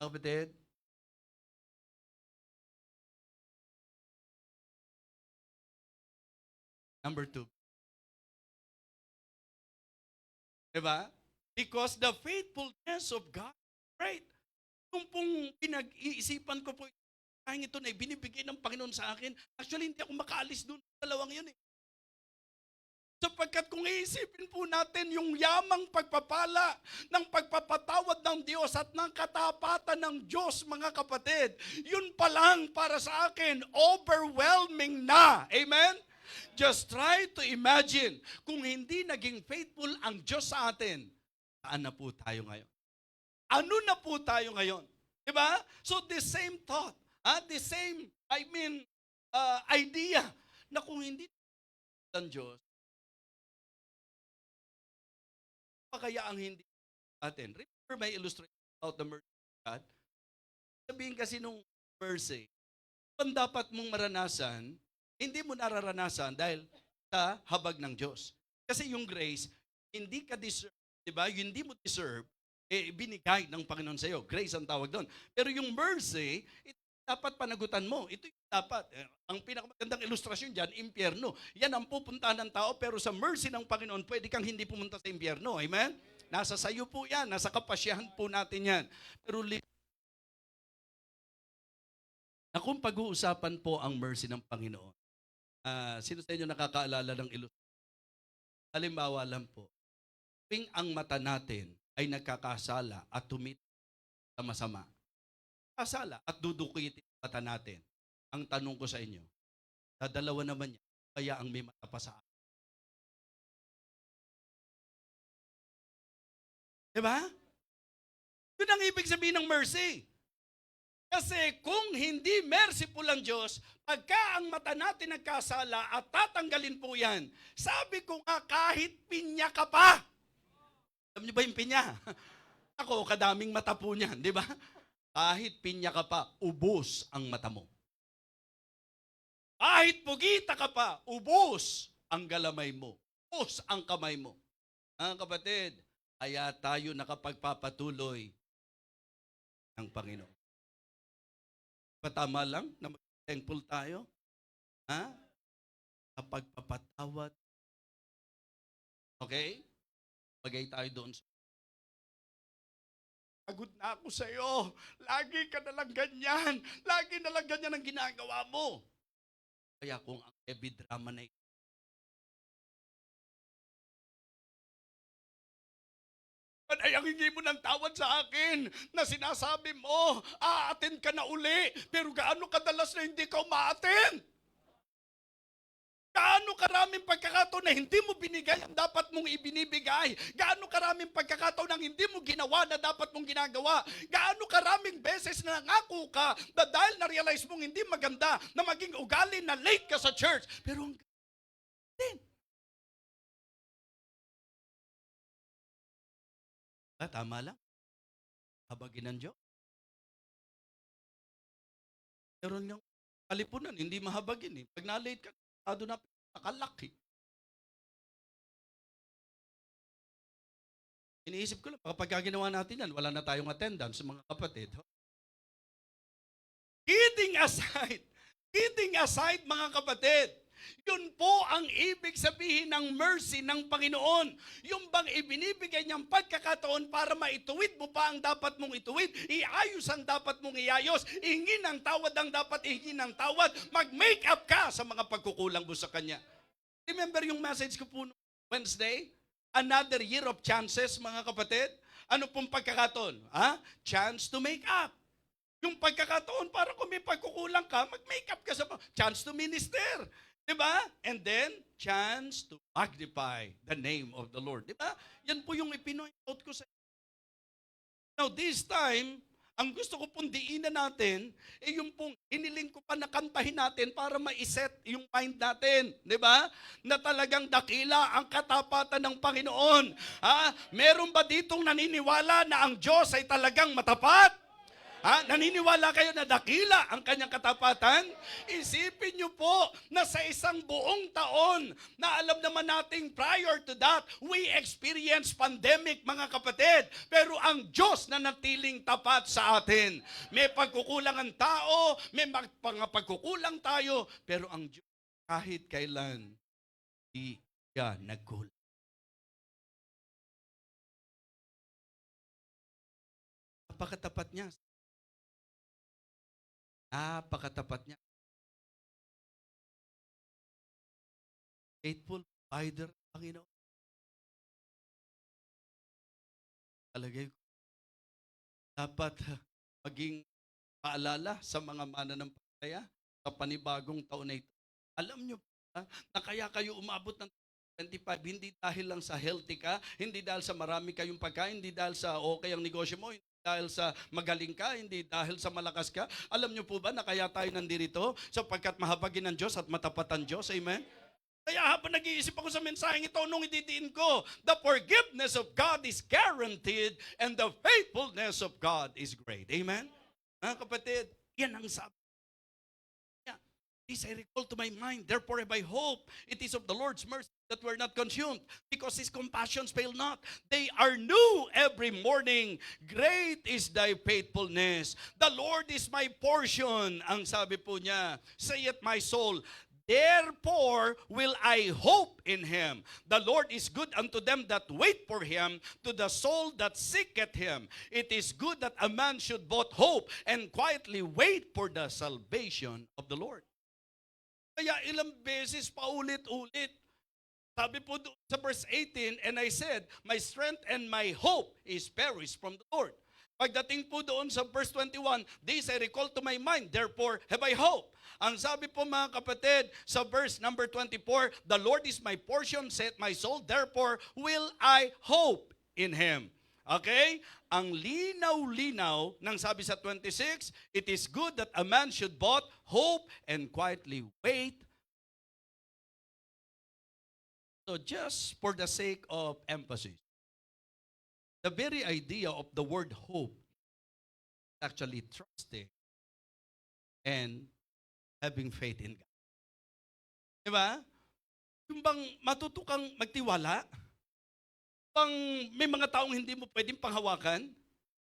Speaker 8: kapatid. Number 2. Diba? Because the faithfulness of God, right? Kung pong pinag-iisipan ko po, kahit ito na binibigay ng Panginoon sa akin, actually hindi ako makaalis doon sa dalawang yun eh. Sapagkat kung iisipin po natin yung yamang pagpapala ng pagpapatawad ng Diyos at ng katapatan ng Diyos, mga kapatid, yun pa lang para sa akin, overwhelming na. Amen? Just try to imagine, kung hindi naging faithful ang Diyos sa atin, saan na po tayo ngayon? Ano na po tayo ngayon? Diba? So the same thought, the same, idea, na kung hindi ang Diyos, pa kaya ang hindi natin? Remember my illustration about the mercy of God? Sabihin kasi nung mercy, kung dapat mong maranasan, hindi mo nararanasan dahil sa habag ng Diyos. Kasi yung grace, hindi ka deserve, di ba? Hindi mo deserve, binigay ng Panginoon sa iyo. Grace ang tawag doon. Pero yung mercy, ito dapat panagutan mo. Ito yung dapat. Ang pinakamagandang ilustrasyon dyan, impyerno. Yan ang pupuntahan ng tao, pero sa mercy ng Panginoon, pwede kang hindi pumunta sa impyerno. Amen? Nasa sayo po yan. Nasa kapasyahan po natin yan. Pero na kung pag-uusapan po ang mercy ng Panginoon, sino sa inyo nakakaalala ng ilusyon? Halimbawa lang po, tuwing ang mata natin ay nagkakasala at tumit sa masama. Kasala at dudukitin ang mata natin. Ang tanong ko sa inyo, sa dalawa naman niya, kaya ang may mata pa sa akin. Diba? Yun ang ibig sabihin ng mercy. Kasi kung hindi merciful ang Diyos, pagka ang mata natin nagkasala at tatanggalin po yan, sabi ko nga kahit pinya ka pa. Alam niyo ba yung pinya? Ako, kadaming mata po niyan, di ba? Kahit pinya ka pa, ubos ang mata mo. Kahit pugita ka pa, ubos ang galamay mo. Ubos ang kamay mo. Mga kapatid, kaya tayo nakapagpapatuloy ng Panginoon. Patama lang na thankful tayo. Sa pagpapatawad. Okay? Bagay tayo doon. Pagod na ako sa iyo. Lagi ka na lang ganyan. Lagi na lang ganyan ang ginagawa mo. Kaya kung ang heavy drama na ito, ay ang hingi mo ng tawad sa akin na sinasabi mo, aatin ka na uli, pero gaano kadalas na hindi ka umaatin? Gaano karaming pagkakataon na hindi mo binigay ang dapat mong ibinibigay? Gaano karaming pagkakataon na hindi mo ginawa na dapat mong ginagawa? Gaano karaming beses na nangako ka na dahil na-realize mong hindi maganda na maging ugali na late ka sa church? Pero ang din. Tama lang. Habagin ng Diyos. Pero yung kalipunan, hindi mahabagin eh. Pag na-late ka, na nakalaki. Iniisip ko lang, kapag ginawa natin yan, wala na tayong attendance mga kapatid. Kidding aside mga kapatid, yun po ang ibig sabihin ng mercy ng Panginoon. Yung bang ibinibigay niyang pagkakataon para maituwid mo pa ang dapat mong ituwid, iayos ang dapat mong iayos, ingin ang tawad ang dapat ingin ng tawad, mag-make up ka sa mga pagkukulang mo sa Kanya. Remember yung message ko po Wednesday? Another year of chances, mga kapatid. Ano pong pagkakataon? Chance to make up. Yung pagkakataon, para kung may pagkukulang ka, mag-makeup ka sa chance to minister. Diba? And then, chance to magnify the name of the Lord. Diba? Yan po yung ipinoint out ko sa. Now, this time, ang gusto ko pong diinan natin, yung pong hiniling ko pa na kantahin natin para ma-set yung mind natin. Di ba? Na talagang dakila ang katapatan ng Panginoon. Ha? Meron ba ditong naniniwala na ang Diyos ay talagang matapat? Ha? Naniniwala kayo na dakila ang kanyang katapatan? Isipin niyo po na sa isang buong taon na alam naman nating prior to that, we experience pandemic, mga kapatid. Pero ang Diyos na natiling tapat sa atin. May pagkukulang ang tao, may mga pagkukulang tayo, pero ang Diyos kahit kailan di siya nagkulang. Napakatapat niya. Napakatapat niya. Faithful provider, Panginoon. Talagay ko. Dapat maging paalala sa mga mananampalataya sa panibagong taon na ito. Alam niyo ba na kaya kayo umabot ng 25, hindi dahil lang sa healthy ka, hindi dahil sa marami kayong pagkain, hindi dahil sa okay ang negosyo mo, hindi dahil sa magaling ka, hindi dahil sa malakas ka. Alam niyo po ba na kaya tayo nandito? Sapagkat mahabagin ng Diyos at matapat ang Diyos. Amen? Kaya habang nag-iisip ako sa mensaheng ito, nung ididiin ko, the forgiveness of God is guaranteed and the faithfulness of God is great. Amen? Mga kapatid, yan ang sabi. This I recall to my mind, therefore have I hope. It is of the Lord's mercy that we're not consumed, because His compassions fail not. They are new every morning. Great is thy faithfulness. The Lord is my portion. Ang sabi po niya, saith my soul, therefore will I hope in Him. The Lord is good unto them that wait for Him, to the soul that seeketh Him. It is good that a man should both hope and quietly wait for the salvation of the Lord. Kaya ilang beses paulit-ulit. Sabi po doon sa verse 18, and I said, my strength and my hope is perished from the Lord. Pagdating po doon sa verse 21, this I recall to my mind, therefore have I hope. Ang sabi po mga kapatid sa verse number 24, the Lord is my portion, saith my soul, therefore will I hope in Him. Okay? Ang linaw-linaw ng sabi sa 26, it is good that a man should both hope and quietly wait. So just for the sake of emphasis, the very idea of the word hope is actually trusting and having faith in God. Diba? Yung bang matuto kang magtiwala? Pang may mga taong hindi mo pwedeng panghawakan,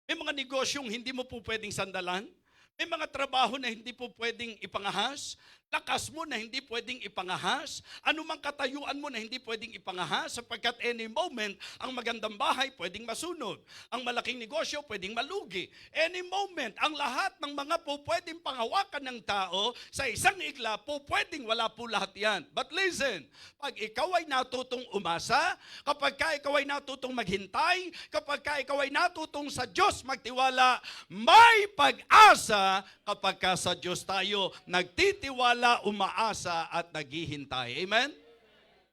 Speaker 8: may mga negosyong hindi mo po pwedeng sandalan, may mga trabaho na hindi po pwedeng ipangahas, lakas mo na hindi pwedeng ipangahas, anumang katayuan mo na hindi pwedeng ipangahas, sapagkat any moment, ang magandang bahay pwedeng masunog, ang malaking negosyo pwedeng malugi. Any moment, ang lahat ng mga po pwedeng panghawakan ng tao, sa isang igla po pwedeng wala po lahat yan. But listen, pag ikaw ay natutong umasa, kapag ka ikaw ay natutong maghintay, kapag ka ikaw ay natutong sa Diyos magtiwala, may pag-asa kapag ka sa Diyos tayo nagtitiwala, umaasa at naghihintay. Amen?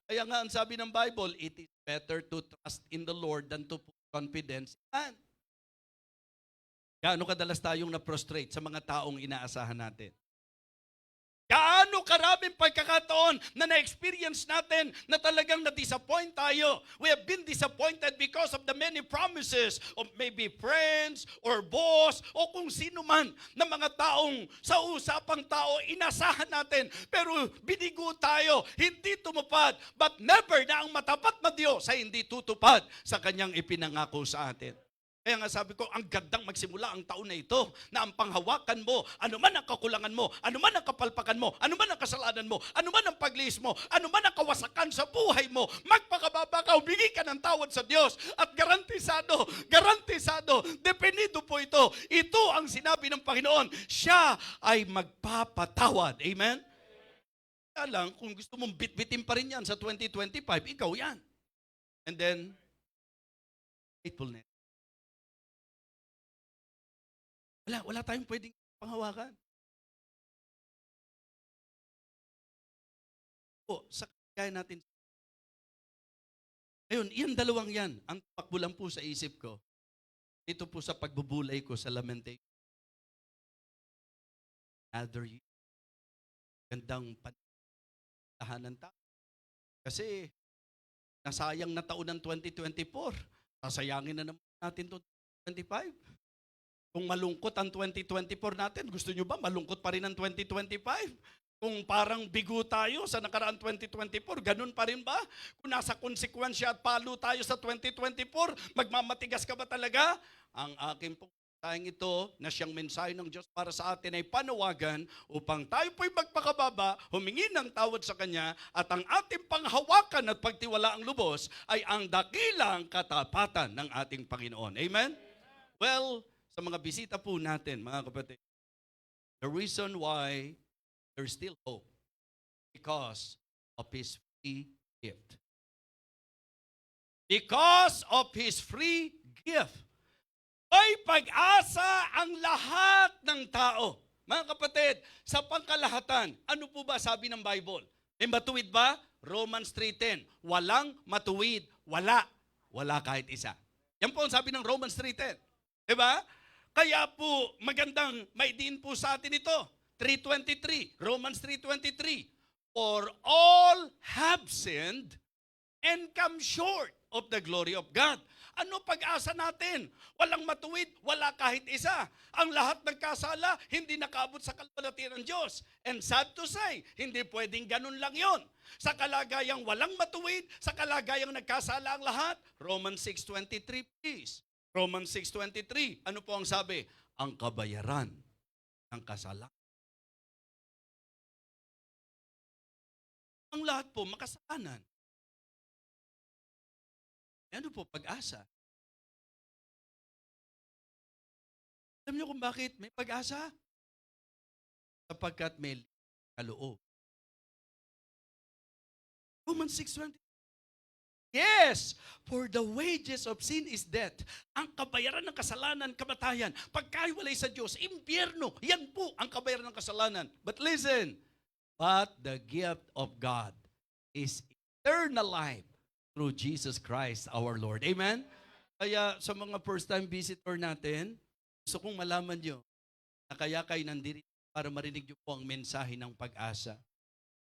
Speaker 8: Kaya nga ang sabi ng Bible, it is better to trust in the Lord than to put confidence in man. Gaano kadalas tayong na-prostrate sa mga taong inaasahan natin? Gaano karaming pagkakataon na na-experience natin na talagang na-disappoint tayo. We have been disappointed because of the many promises of maybe friends or boss o kung sino man na mga taong sa usapang tao inasahan natin. Pero binigo tayo, hindi tumupad. But never na ang matapat na Diyos ay hindi tutupad sa kanyang ipinangako sa atin. Kaya nga sabi ko, ang gandang magsimula ang taon na ito na ang panghawakan mo, anuman ang kakulangan mo, anuman ang kapalpakan mo, anuman ang kasalanan mo, anuman ang paglihis mo, anuman ang kawasakan sa buhay mo, magpakababa ka, humingi ka ng tawad sa Diyos at garantisado, depenido po ito. Ito ang sinabi ng Panginoon, siya ay magpapatawad. Amen? Kaya lang, kung gusto mong bitbitin pa rin yan sa 2025, ikaw yan. And then, faithfulness. Wala tayong pwedeng panghawakan. Po, sa kaya natin. Ayun, yan dalawang yan. Ang takbo lang po sa isip ko. Ito po sa pagbubulay ko sa Lamentation. Another year. Gandang pantahanan tayo. Kasi nasayang na taon ng 2024. Sasayangin na naman natin to 2025. Kung malungkot ang 2024 natin, gusto nyo ba malungkot pa rin ang 2025? Kung parang bigo tayo sa nakaraan 2024, ganun pa rin ba? Kung nasa konsekwensya at palo tayo sa 2024, magmamatigas ka ba talaga? Ang aking pong mensaheng ito na siyang mensahe ng Diyos para sa atin ay panawagan upang tayo po'y magpakababa, humingi ng tawad sa Kanya, at ang ating panghawakan at pagtiwalaang lubos ay ang dakilang katapatan ng ating Panginoon. Amen? Well, sa mga bisita po natin, mga kapatid, the reason why there's still hope because of His free gift. Because of His free gift. May pag-asa ang lahat ng tao. Mga kapatid, sa pangkalahatan, ano po ba sabi ng Bible? May matuwid ba? Romans 3:10. Walang matuwid. Wala. Wala kahit isa. Yan po ang sabi ng Romans 3:10. Diba? Kaya po, magandang maidiin po sa atin ito. 3:23, Romans 3:23. For all have sinned and come short of the glory of God. Ano pag-asa natin? Walang matuwid, wala kahit isa. Ang lahat nagkasala, hindi nakaabot sa kalwalhatian ng Diyos. And sad to say, hindi pwedeng ganun lang yon. Sa kalagayang walang matuwid, sa kalagayang nagkasala ang lahat, Romans 6:23 please. Romans 6:23, ano po ang sabi? Ang kabayaran ng kasalanan. Ang lahat po makasalanan. Ano po pag-asa? Alam niyo kung bakit may pag-asa? Sapagkat may kaloob. Romans 6:20. Yes, for the wages of sin is death. Ang kabayaran ng kasalanan, kamatayan. Pagkahiwalay sa Diyos, impyerno. Yan po ang kabayaran ng kasalanan. But listen, but the gift of God is eternal life through Jesus Christ our Lord. Amen? Kaya sa mga first-time visitor natin, gusto kong malaman nyo na kaya kayo nandito para marinig nyo po ang mensahe ng pag-asa.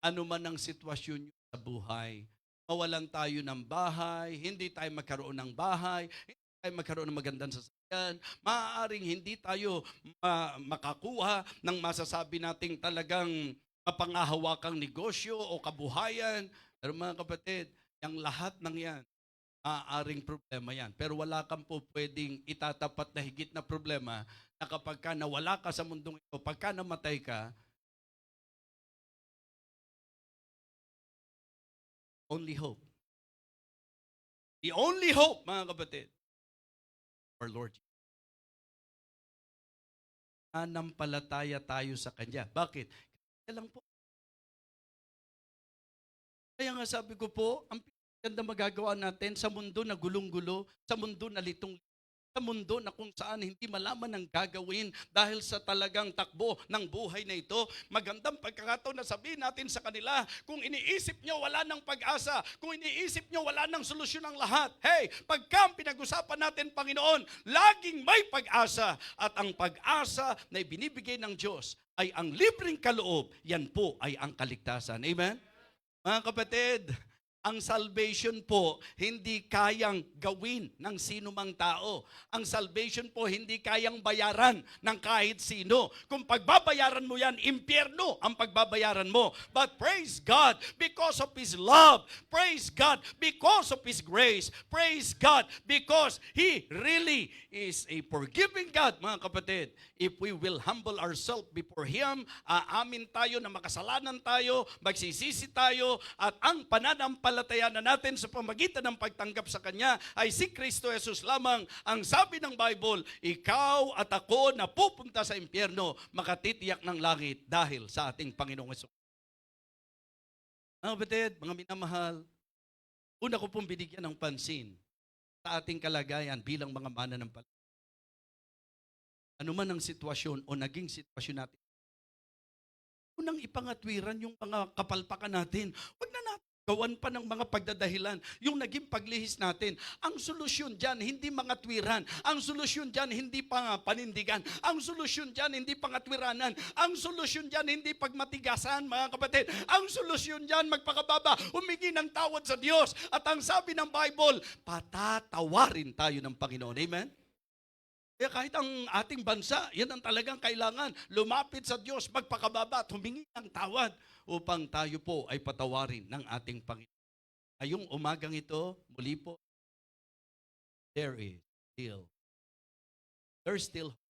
Speaker 8: Ano man ang sitwasyon nyo sa buhay, mawalan tayo ng bahay, hindi tayo magkaroon ng bahay, hindi tayo magkaroon ng magandang sasakyan, maaaring hindi tayo makakuha ng masasabi nating talagang mapangahawakang negosyo o kabuhayan. Pero mga kapatid, yung lahat ng yan, maaaring problema yan. Pero wala kang po pwedeng itatapat na higit na problema na kapag ka nawala ka sa mundong ito, pagka namatay ka, only hope. The only hope, mga kapatid, our Lord Jesus. Anampalataya tayo sa Kanya. Bakit? Kaya lang po. Kaya nga sabi ko po, ang ganda magagawa natin sa mundo na gulong-gulo, sa mundo na litong, sa mundo na kung saan hindi malaman ang gagawin dahil sa talagang takbo ng buhay na ito. Magandang pagkakataon na sabihin natin sa kanila, kung iniisip nyo wala ng pag-asa, kung iniisip nyo wala ng solusyon ang lahat, hey, pagka pinag-usapan natin, Panginoon, laging may pag-asa. At ang pag-asa na ibinibigay ng Diyos ay ang libreng kaloob, yan po ay ang kaligtasan. Amen? Mga kapatid, ang salvation po, hindi kayang gawin ng sino mang tao. Ang salvation po, hindi kayang bayaran ng kahit sino. Kung pagbabayaran mo yan, impyerno ang pagbabayaran mo. But praise God, because of His love. Praise God, because of His grace. Praise God, because He really is a forgiving God, mga kapatid. If we will humble ourselves before Him, aamin tayo na makasalanan tayo, magsisisi tayo, at ang pananampalataya na natin sa pamagitan ng pagtanggap sa Kanya ay si Kristo Jesus lamang. Ang sabi ng Bible, ikaw at ako na pupunta sa impyerno, makatitiyak ng langit dahil sa ating Panginoong Hesus. Mga kapatid, mga minamahal, una ko pong binigyan ng pansin sa ating kalagayan bilang mga mananampalataya. ano man ang sitwasyon o naging sitwasyon natin, unang ipangatwiran yung mga kapalpakan natin. Huwag na natin gawan pa ng mga pagdadahilan yung naging paglihis natin. Ang solusyon dyan, hindi mga twiran. Ang solusyon dyan, hindi panindigan. Ang solusyon dyan, hindi pangatwiranan. Ang solusyon dyan, hindi pagmatigasan, mga kapatid. Ang solusyon dyan, magpakababa, humingi ng tawad sa Diyos. At ang sabi ng Bible, patatawarin tayo ng Panginoon. Amen? Kaya kahit ang ating bansa, yan ang talagang kailangan. Lumapit sa Diyos, magpakababa at humingi ng tawad upang tayo po ay patawarin ng ating Panginoon. Ngayong umagang ito, muli po, there's still hope.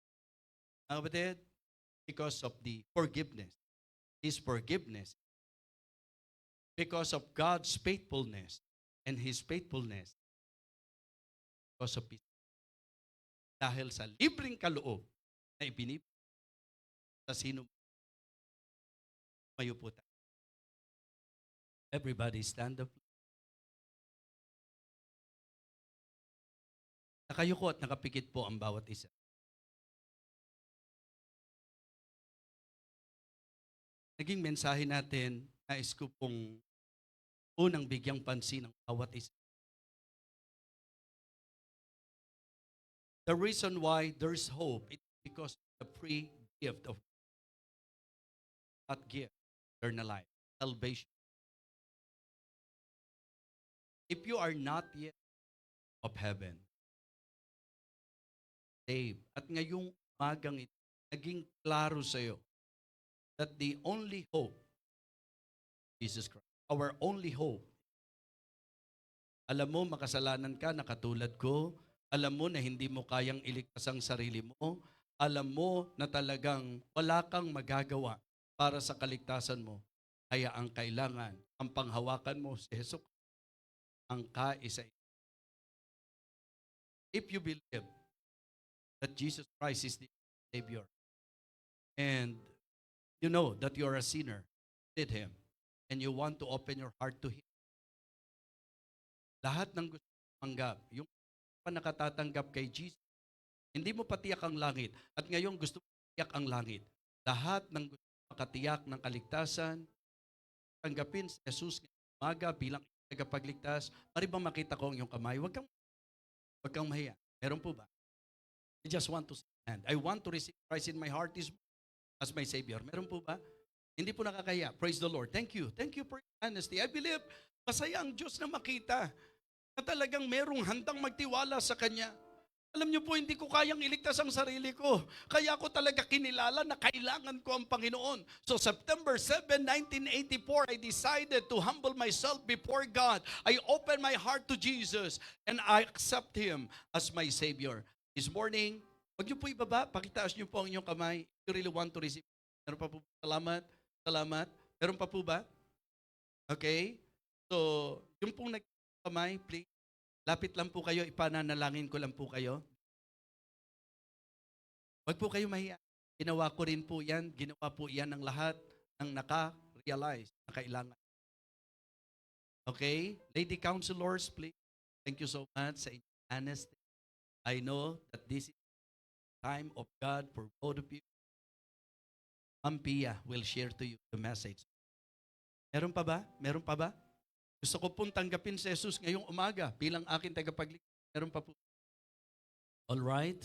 Speaker 8: Mga kapatid, because of the forgiveness, His forgiveness, because of God's faithfulness and His faithfulness, because of His dahil sa libreng kaloob na ibinibigay sa sino mayo po tayo. Everybody stand up. Nakayuko at nakapikit po ang bawat isa. Naging mensahe natin, nais ko pong unang bigyang pansin ng bawat isa. The reason why there's hope is because of the free gift of that gift, eternal life, salvation. If you are not yet of heaven, saved, at ngayong umagang ito, naging klaro sa iyo that the only hope, Jesus Christ, our only hope. Alam mo, makasalanan ka na katulad ko. Alam mo na hindi mo kayang iligtas ang sarili mo. Alam mo na talagang wala kang magagawa para sa kaligtasan mo. Kaya ang kailangan, ang panghawakan mo si Jesus, ang kaisa. If you believe that Jesus Christ is the Savior, and you know that you are a sinner, did Him, and you want to open your heart to Him, lahat ng gusto manggap, yung pa nakatatanggap kay Jesus, hindi mo patiyak ang langit. At ngayon gusto mo patiyak ang langit. Lahat ng gusto makatiyak ng kaligtasan, tanggapin si Jesus ngayong umaga bilang tagapagligtas. Mari ba makita ko ang iyong kamay? Huwag kang mahiya. Meron po ba? I just want to stand. I want to receive Christ in my heart as my Savior. Meron po ba? Hindi po nakakaya. Praise the Lord. Thank you. Thank you for your honesty. I believe masaya ang Diyos na makita na talagang merong handang magtiwala sa Kanya. Alam niyo po, hindi ko kayang iligtas ang sarili ko. Kaya ako talaga kinilala na kailangan ko ang Panginoon. So September 7, 1984, I decided to humble myself before God. I opened my heart to Jesus and I accept Him as my Savior. This morning, wag niyo po ibaba, pakitaas niyo po ang inyong kamay. If you really want to receive. Meron pa po? Salamat. Salamat. Meron pa po ba? Okay. So, yung pong kamay, please. Lapit lang po kayo, ipananalangin ko lang po kayo. Huwag po kayo mahiya. Ginawa ko rin po yan. Ginawa po yan ng lahat ng naka-realize na kailangan. Okay? Lady counselors, please. Thank you so much sa inyong honesty. I know that this is time of God for both of you. Ma'am Pia will share to you the message. Meron pa ba? Meron pa ba? Gusto ko pong tanggapin si Jesus ngayong umaga bilang aking tagapagligtas. Meron pa po. All right.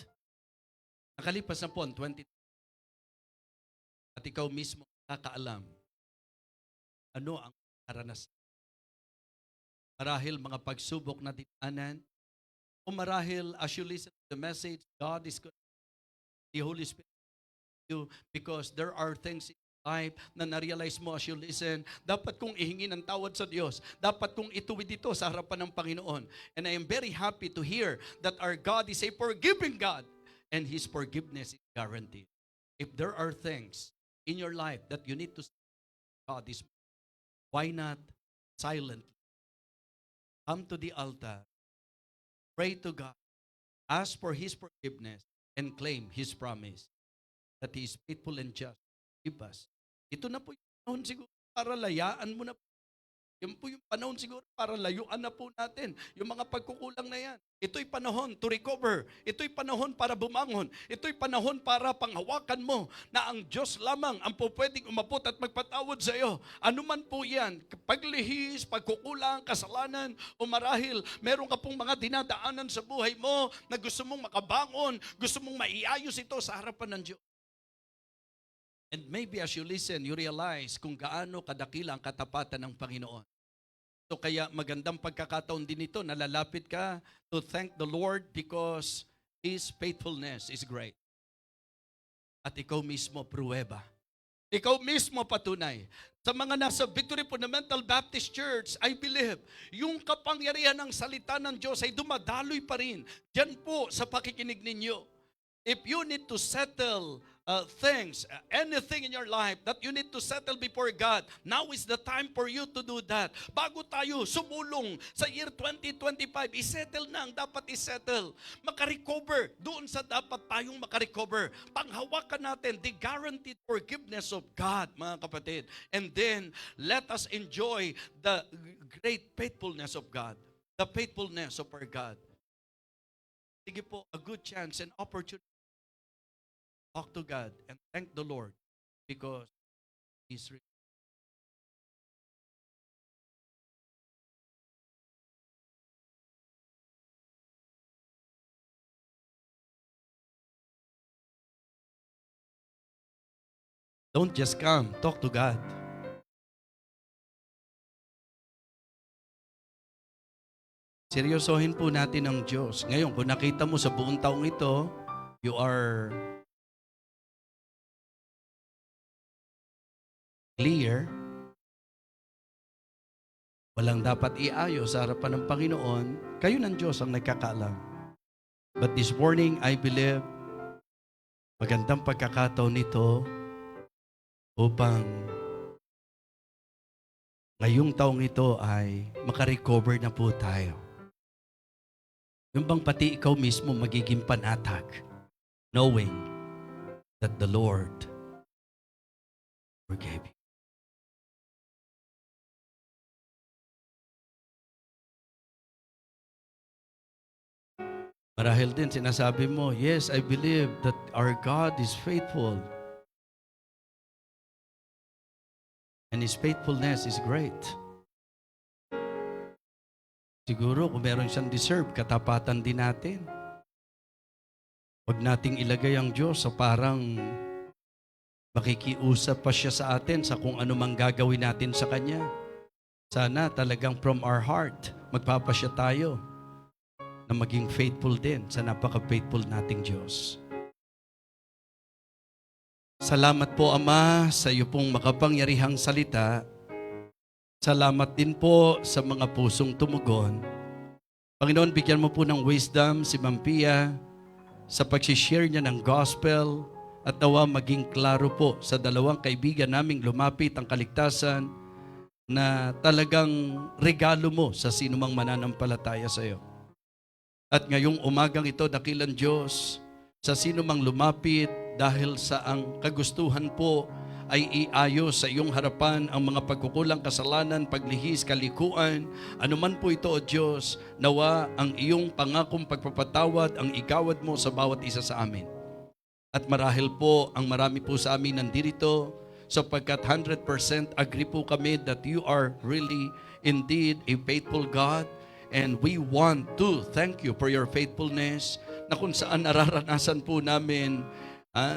Speaker 8: Nakalipas na po ang 20. At ikaw mismo nakakaalam ano ang karanasan. Marahil mga pagsubok na dinanan o marahil as you listen to the message, God is good. The Holy Spirit you because there are things in life na na-realize mo as you listen, dapat kong ihingi ng tawad sa Diyos. Dapat kong ituwid dito sa harapan ng Panginoon. And I am very happy to hear that our God is a forgiving God and His forgiveness is guaranteed. If there are things in your life that you need to say God is, why not silently come to the altar, pray to God, ask for His forgiveness, and claim His promise that He is faithful and just to give us. Ito na po yung panahon siguro para layaan mo na Yan po yung panahon siguro para layuan na po natin yung mga pagkukulang na yan. Ito'y panahon to recover. Ito'y panahon para bumangon. Ito'y panahon para panghawakan mo na ang Diyos lamang ang po pwedeng umabot at magpatawad sa iyo. Ano man po yan, paglihis, pagkukulang, kasalanan, o marahil meron ka pong mga dinadaanan sa buhay mo na gusto mong makabangon, gusto mong maiayos ito sa harapan ng Diyos. And maybe as you listen, you realize kung gaano kadakila ang katapatan ng Panginoon. So kaya magandang pagkakataon din ito, nalalapit ka to thank the Lord because His faithfulness is great. At ikaw mismo pruweba. Ikaw mismo patunay. Sa mga nasa Victory Fundamental Baptist Church, I believe, yung kapangyarihan ng salita ng Diyos ay dumadaloy pa rin. Diyan po sa pakikinig ninyo. If you need to settle things, anything in your life that you need to settle before God, now is the time for you to do that. Bago tayo sumulong sa year 2025, isettle na ang dapat isettle. Makarecover doon sa dapat tayong makarecover. Panghawakan natin the guaranteed forgiveness of God, mga kapatid. And then, let us enjoy the great faithfulness of God. The faithfulness of our God. Sige po, a good chance and opportunity. Talk to God and thank the Lord because He's real. Don't just come, talk to God. Seryosohin po natin ang Diyos. Ngayon, kung nakita mo sa buong taong ito, you are clear, walang dapat iayos sa harapan ng Panginoon, kayo ng Diyos ang nagkakaalam. But this morning, I believe, magandang pagkakataon nito upang ngayong taong ito ay makarecover na po tayo. Yung bang pati ikaw mismo magiging panatag, knowing that the Lord forgave you. Marahil din sinasabi mo, yes, I believe that our God is faithful. And His faithfulness is great. Siguro kung meron siyang deserve, katapatan din natin. Huwag nating ilagay ang Diyos sa parang makikiusap pa siya sa atin sa kung ano mang gagawin natin sa Kanya. Sana talagang from our heart, magpapasya tayo na maging faithful din sa napaka-faithful nating Diyos. Salamat po, Ama, sa iyo pong makapangyarihang salita. Salamat din po sa mga pusong tumugon. Panginoon, bigyan mo po ng wisdom si Ma'am Pia sa pag-share niya ng gospel at nawa maging klaro po sa dalawang kaibigan naming lumapit ang kaligtasan na talagang regalo mo sa sinumang mananampalataya sa iyo. At ngayong umagang ito, dakilang Diyos, sa sino mang lumapit dahil sa ang kagustuhan po ay iayos sa iyong harapan ang mga pagkukulang, kasalanan, paglihis, kalikuan, anuman po ito, O Diyos, nawa ang iyong pangakong pagpapatawad ang igawad mo sa bawat isa sa amin. At marahil po ang marami po sa amin nandito sapagkat 100% agree po kami that you are really indeed a faithful God. And we want to thank you for your faithfulness na kung saan nararanasan po namin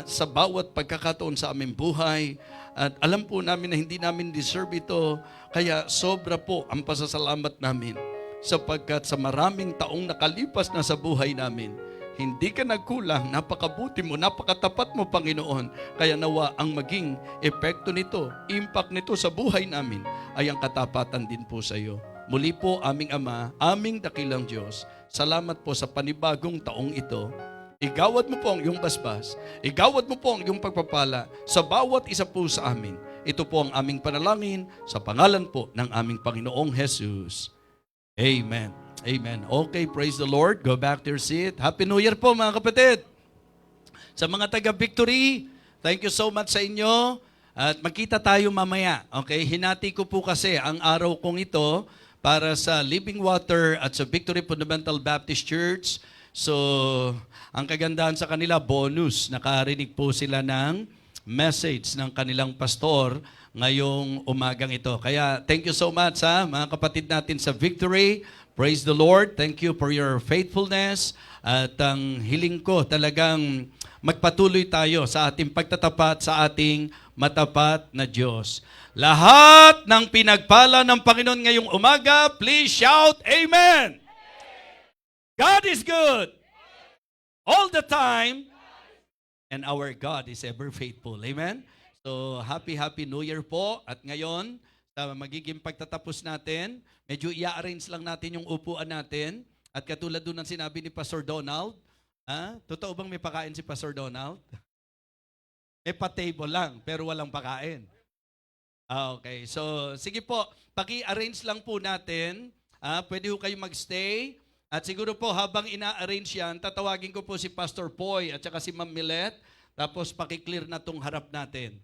Speaker 8: sa bawat pagkakataon sa aming buhay. At alam po namin na hindi namin deserve ito. Kaya sobra po ang pasasalamat namin sapagkat sa maraming taong nakalipas na sa buhay namin, hindi ka nagkulang, napakabuti mo, napakatapat mo, Panginoon. Kaya nawa ang maging epekto nito, impact nito sa buhay namin ay ang katapatan din po sa iyo. Muli po, aming Ama, aming dakilang Diyos, salamat po sa panibagong taong ito. Igawad mo po ang iyong basbas, igawad mo po ang iyong pagpapala sa bawat isa po sa amin. Ito po ang aming panalangin sa pangalan po ng aming Panginoong Jesus. Amen. Amen. Okay, praise the Lord. Go back to your seat. Happy New Year po, mga kapatid. Sa mga taga-Victory, thank you so much sa inyo. At magkita tayo mamaya. Okay? Hinati ko po kasi ang araw kong ito para sa Living Water at sa Victory Fundamental Baptist Church. So, ang kagandahan sa kanila, bonus. Nakarinig po sila ng message ng kanilang pastor ngayong umagang ito. Kaya, thank you so much mga kapatid natin sa Victory. Praise the Lord. Thank you for your faithfulness. At ang hiling ko talagang magpatuloy tayo sa ating pagtatapat sa ating matapat na Diyos. Lahat ng pinagpala ng Panginoon ngayong umaga, please shout, Amen! God is good all the time, and our God is ever faithful. Amen? So, happy New Year po. At ngayon, sa magiging pagtatapos natin, medyo i-arrange lang natin yung upuan natin. At katulad doon ng sinabi ni Pastor Donald, totoo bang may pakain si Pastor Donald? May pa-table lang, pero walang pakain. Okay, so sige po, paki-arrange lang po natin. Pwede ho kayo magstay. At siguro po habang ina-arrange yan, tatawagin ko po si Pastor Poy at saka si Ma'am Millet. Tapos paki-clear na tong harap natin.